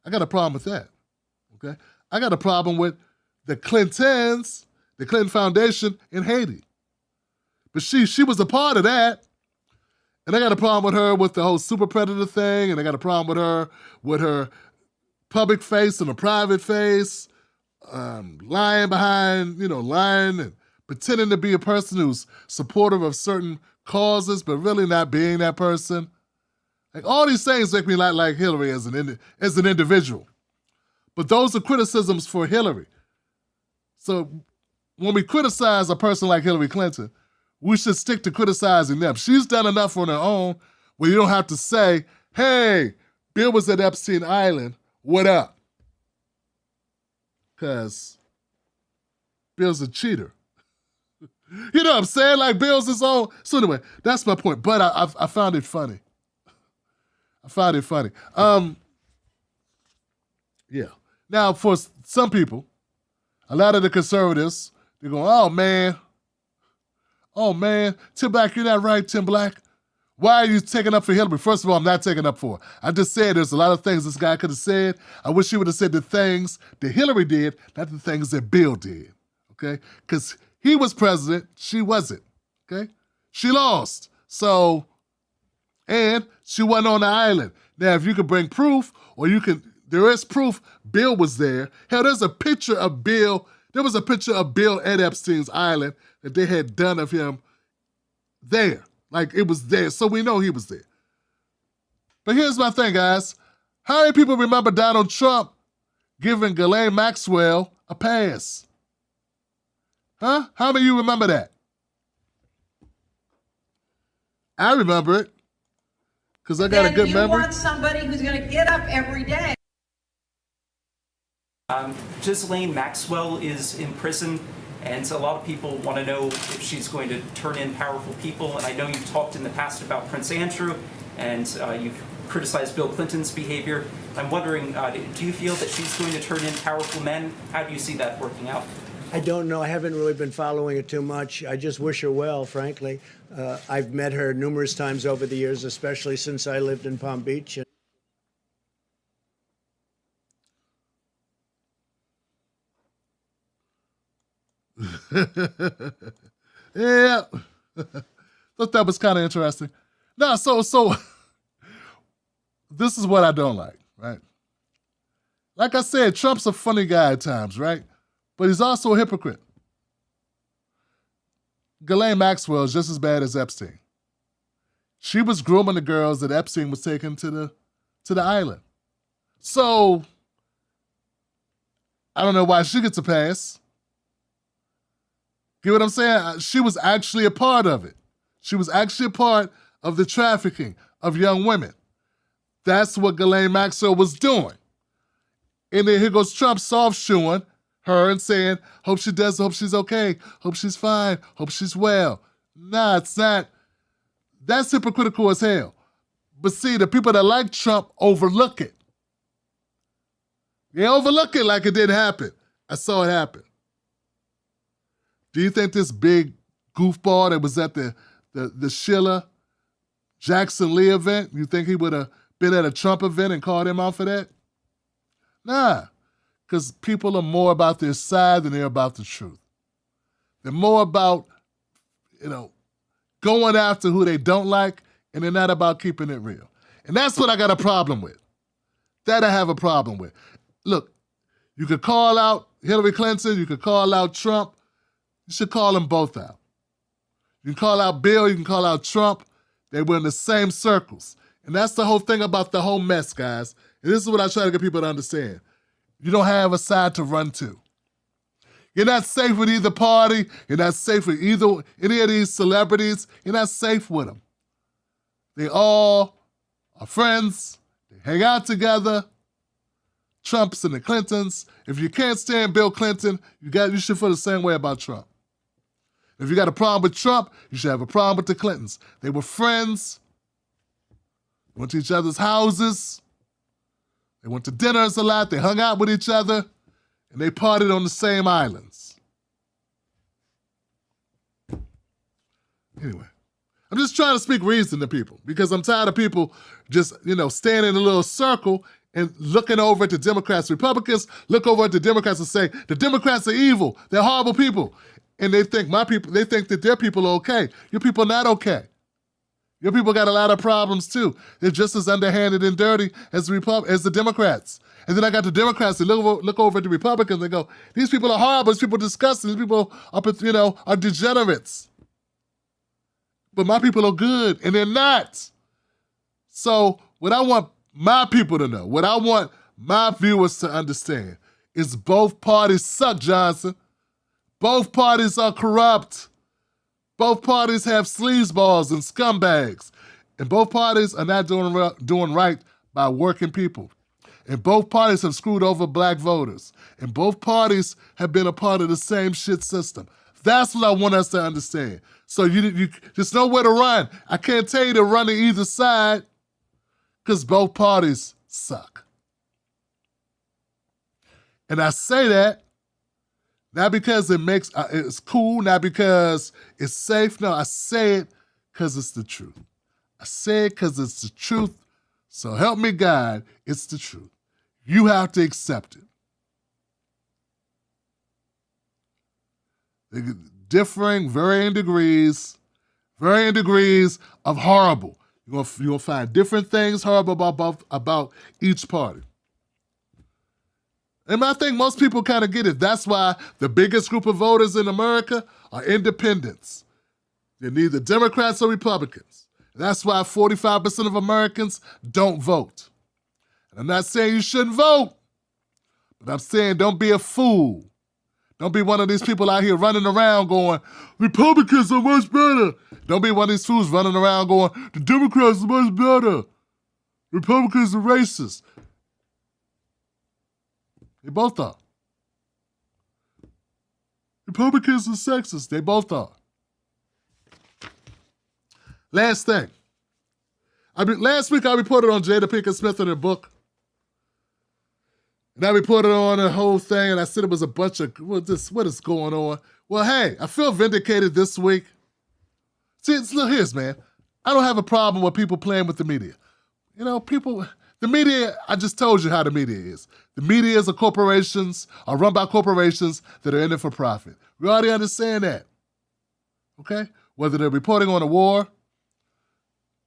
I got a problem with that, okay? I got a problem with the Clinton Foundation in Haiti. But she was a part of that. And I got a problem with her with the whole super predator thing, and I got a problem with her public face and a private face, lying and pretending to be a person who's supportive of certain causes, but really not being that person. Like, all these things make me not like Hillary as an individual. But those are criticisms for Hillary. So when we criticize a person like Hillary Clinton, we should stick to criticizing them. She's done enough on her own where you don't have to say, hey, Bill was at Epstein Island, what up? Because Bill's a cheater. You know what I'm saying? Like, Bill's his own. So anyway, that's my point. But I found it funny. Yeah. Now, for some people, a lot of the conservatives, they're going, oh man, Tim Black, you're not right, Tim Black. Why are you taking up for Hillary? First of all, I'm not taking up for her. I just said there's a lot of things this guy could have said. I wish he would have said the things that Hillary did, not the things that Bill did, okay? Because he was president, she wasn't, okay? She lost. So, and she wasn't on the island. Now, if you could bring proof, or there is proof Bill was there. Hell, there's a picture of Bill. There was a picture of Bill at Epstein's island that they had done of him there. Like, it was there, so we know he was there. But here's my thing, guys. How many people remember Donald Trump giving Ghislaine Maxwell a pass? Huh? How many of you remember that? I remember it, because I got a good memory. You want somebody who's going to get up every day. Ghislaine Maxwell is in prison, and a lot of people want to know if she's going to turn in powerful people. And I know you've talked in the past about Prince Andrew, and you've criticized Bill Clinton's behavior. I'm wondering, do you feel that she's going to turn in powerful men? How do you see that working out? I don't know. I haven't really been following it too much. I just wish her well, frankly. I've met her numerous times over the years, especially since I lived in Palm Beach. Yeah. Thought that was kind of interesting. No, so this is what I don't like, right? Like I said, Trump's a funny guy at times, right? But he's also a hypocrite. Ghislaine Maxwell is just as bad as Epstein. She was grooming the girls that Epstein was taking to the island. So, I don't know why she gets a pass. Get what I'm saying? She was actually a part of it. She was actually a part of the trafficking of young women. That's what Ghislaine Maxwell was doing. And then here goes Trump soft-shoeing her and saying, hope she's okay, hope she's fine, hope she's well. Nah, it's not. That's hypocritical as hell. But see, the people that like Trump overlook it. They overlook it like it didn't happen. I saw it happen. Do you think this big goofball that was at the Sheila Jackson Lee event, you think he would have been at a Trump event and called him out for that? Nah, because people are more about their side than they're about the truth. They're more about, going after who they don't like, and they're not about keeping it real. And that's what I got a problem with. That I have a problem with. Look, you could call out Hillary Clinton, you could call out Trump. You should call them both out. You can call out Bill, you can call out Trump. They were in the same circles. And that's the whole thing about the whole mess, guys. And this is what I try to get people to understand. You don't have a side to run to. You're not safe with either party. You're not safe with any of these celebrities. You're not safe with them. They all are friends. They hang out together. Trump's and the Clintons. If you can't stand Bill Clinton, you should feel the same way about Trump. If you got a problem with Trump, you should have a problem with the Clintons. They were friends. They went to each other's houses. They went to dinners a lot. They hung out with each other. And they partied on the same islands. Anyway, I'm just trying to speak reason to people because I'm tired of people just, standing in a little circle and looking over at the Democrats. Republicans look over at the Democrats and say, the Democrats are evil. They're horrible people. And they think that their people are okay. Your people are not okay. Your people got a lot of problems too. They're just as underhanded and dirty as the Democrats. And then I got the Democrats that look over at the Republicans and go, these people are horrible, these people are disgusting, these people are degenerates. But my people are good, and they're not. So what I want my people to know, what I want my viewers to understand is both parties suck, Johnson. Both parties are corrupt. Both parties have sleazeballs and scumbags. And both parties are not doing right by working people. And both parties have screwed over black voters. And both parties have been a part of the same shit system. That's what I want us to understand. So you just know where to run. I can't tell you to run to either side because both parties suck. And I say that not because it's cool, not because it's safe. No, I say it because it's the truth. I say it because it's the truth. So help me God, it's the truth. You have to accept it. Differing, varying degrees of horrible. You're gonna find different things horrible about each party. And I think most people kind of get it. That's why the biggest group of voters in America are independents. They're neither Democrats or Republicans. That's why 45% of Americans don't vote. And I'm not saying you shouldn't vote, but I'm saying don't be a fool. Don't be one of these people out here running around going, Republicans are much better. Don't be one of these fools running around going, the Democrats are much better. Republicans are racist. They both are. Republicans are sexist. They both are. Last thing. Last week I reported on Jada Pinkett Smith in her book. And I reported on the whole thing, and I said it was a bunch of, what is going on? Well, hey, I feel vindicated this week. See, look, here's, man. I don't have a problem with people playing with the media. You know, the media, I just told you how the media is. The media is are run by corporations that are in it for profit. We already understand that, okay? Whether they're reporting on a war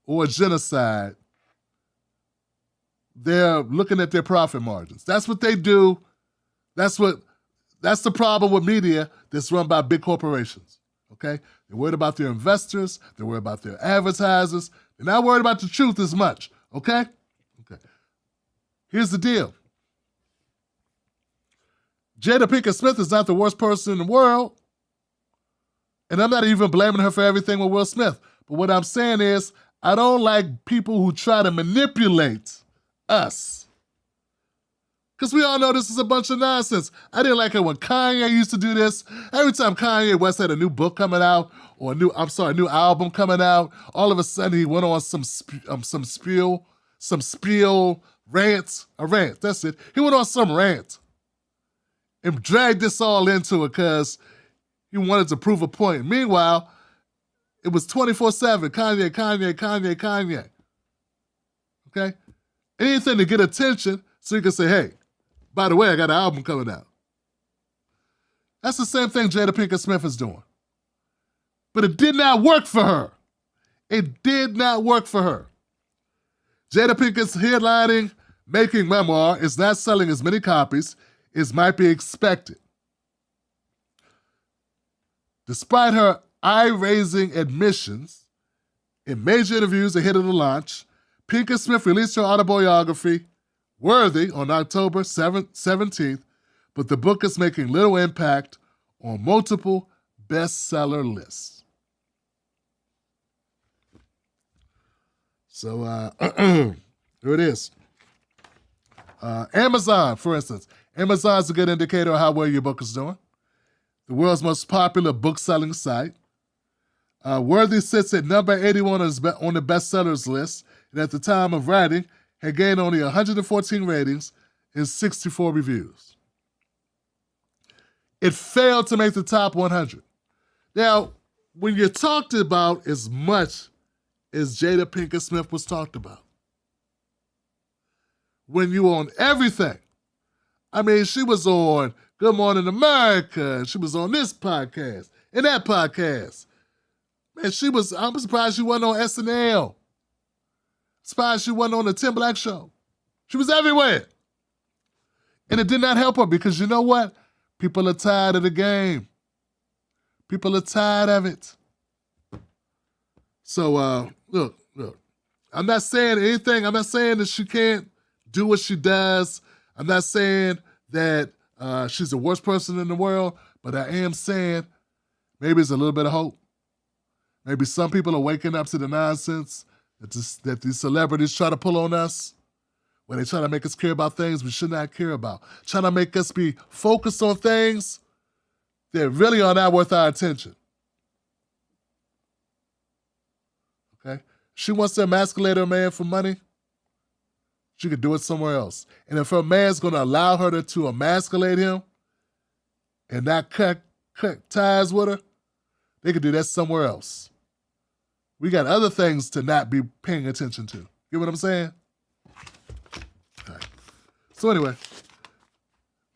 or a genocide, they're looking at their profit margins. That's what they do. That's the problem with media that's run by big corporations, okay? They're worried about their investors. They're worried about their advertisers. They're not worried about the truth as much, okay? Okay. Here's the deal. Jada Pinkett Smith is not the worst person in the world, and I'm not even blaming her for everything with Will Smith. But what I'm saying is, I don't like people who try to manipulate us. Because we all know this is a bunch of nonsense. I didn't like it when Kanye used to do this. Every time Kanye West had a new book coming out, or a new album coming out, all of a sudden he went on some rant, that's it. He went on some rant and dragged this all into it because he wanted to prove a point. Meanwhile, it was 24/7, Kanye. Okay? Anything to get attention so you can say, hey, by the way, I got an album coming out. That's the same thing Jada Pinkett Smith is doing. But it did not work for her. It did not work for her. Jada Pinkett's headlining Making Memoir is not selling as many copies as might be expected. Despite her eye-raising admissions in major interviews ahead of the launch, Pinkett Smith released her autobiography, Worthy, on October 17th, but the book is making little impact on multiple bestseller lists. So, here it is. Amazon, for instance. Amazon's a good indicator of how well your book is doing. The world's most popular book-selling site. Worthy sits at number 81 on the bestsellers list, and at the time of writing, had gained only 114 ratings and 64 reviews. It failed to make the top 100. Now, when you're talked about as much as Jada Pinkett Smith was talked about, when you on everything, I mean, she was on Good Morning America, she was on this podcast and that podcast. Man, I'm surprised she wasn't on SNL. Surprised she wasn't on the Tim Black Show. She was everywhere. And it did not help her because you know what? People are tired of the game. People are tired of it. So, look. I'm not saying anything. I'm not saying that she can't do what she does. I'm not saying that she's the worst person in the world, but I am saying maybe it's a little bit of hope. Maybe some people are waking up to the nonsense that these celebrities try to pull on us, where they try to make us care about things we should not care about, trying to make us be focused on things that really are not worth our attention. Okay? She wants to emasculate her man for money, she could do it somewhere else. And if her man's going to allow her to emasculate him and not cut ties with her, they could do that somewhere else. We got other things to not be paying attention to. Get what I'm saying? Okay. So anyway,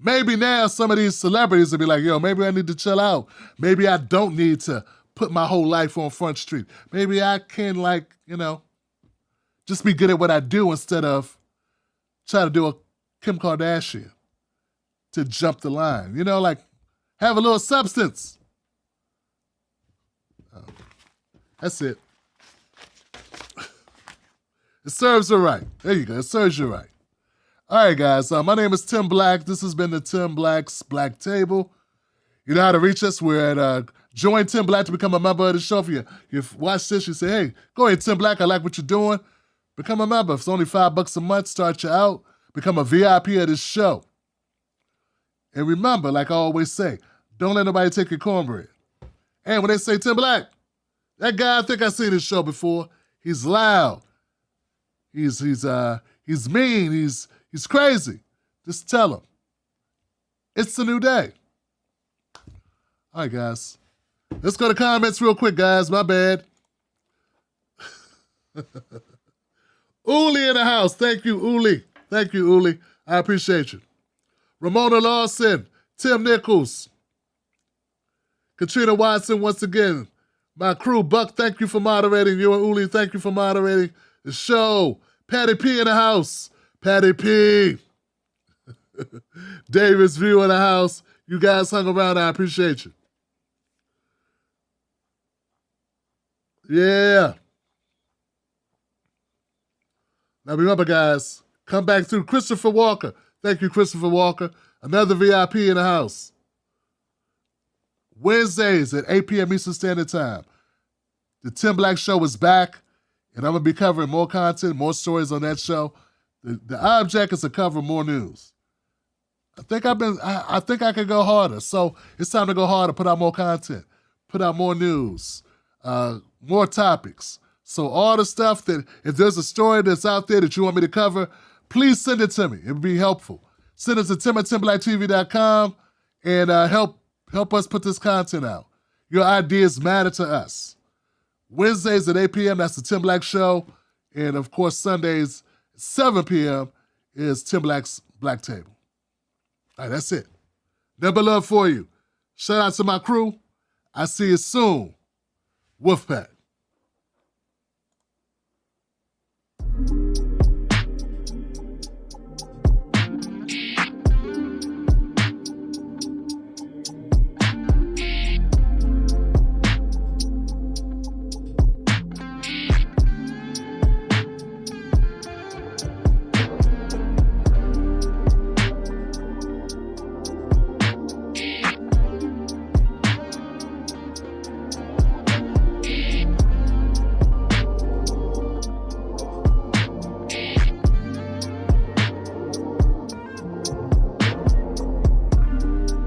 Maybe now some of these celebrities will be like, yo, maybe I need to chill out. Maybe I don't need to put my whole life on Front Street. Maybe I can, like, you know, just be good at what I do instead of try to do a Kim Kardashian to jump the line. You know, like, have a little substance. That's it. It serves her right. There you go. It serves you right. All right, guys. My name is Tim Black. This has been the Tim Black's Black Table. You know how to reach us. We're at join Tim Black to become a member of the show. If you watch this, you say, hey, go ahead, Tim Black. I like what you're doing. Become a member. If it's only $5 a month, start you out. Become a VIP of this show. And remember, like I always say, don't let nobody take your cornbread. And when they say Tim Black, that guy, I think I've seen this show before. He's loud. He's mean. He's crazy. Just tell him. It's a new day. All right, guys. Let's go to comments real quick, guys. My bad. Uli in the house. Thank you, Uli. Thank you, Uli. I appreciate you. Ramona Lawson. Tim Nichols. Katrina Watson, once again. My crew, Buck, thank you for moderating. You and Uli, thank you for moderating the show. Patty P in the house. Patty P. Davis View in the house. You guys hung around. I appreciate you. Yeah. Now remember, guys, come back through. Christopher Walker. Thank you, Christopher Walker. Another VIP in the house. Wednesdays at 8 p.m. Eastern Standard Time. The Tim Black Show is back, and I'm going to be covering more content, more stories on that show. The object is to cover more news. I think I could go harder. So it's time to go harder, put out more content, put out more news, more topics. So all the stuff that, if there's a story that's out there that you want me to cover, please send it to me. It would be helpful. Send it to tim@timblacktv.com and help us put this content out. Your ideas matter to us. Wednesdays at 8 p.m., that's the Tim Black Show. And, of course, Sundays at 7 p.m. is Tim Black's Black Table. All right, that's it. Number love for you. Shout out to my crew. I see you soon. Wolfpack.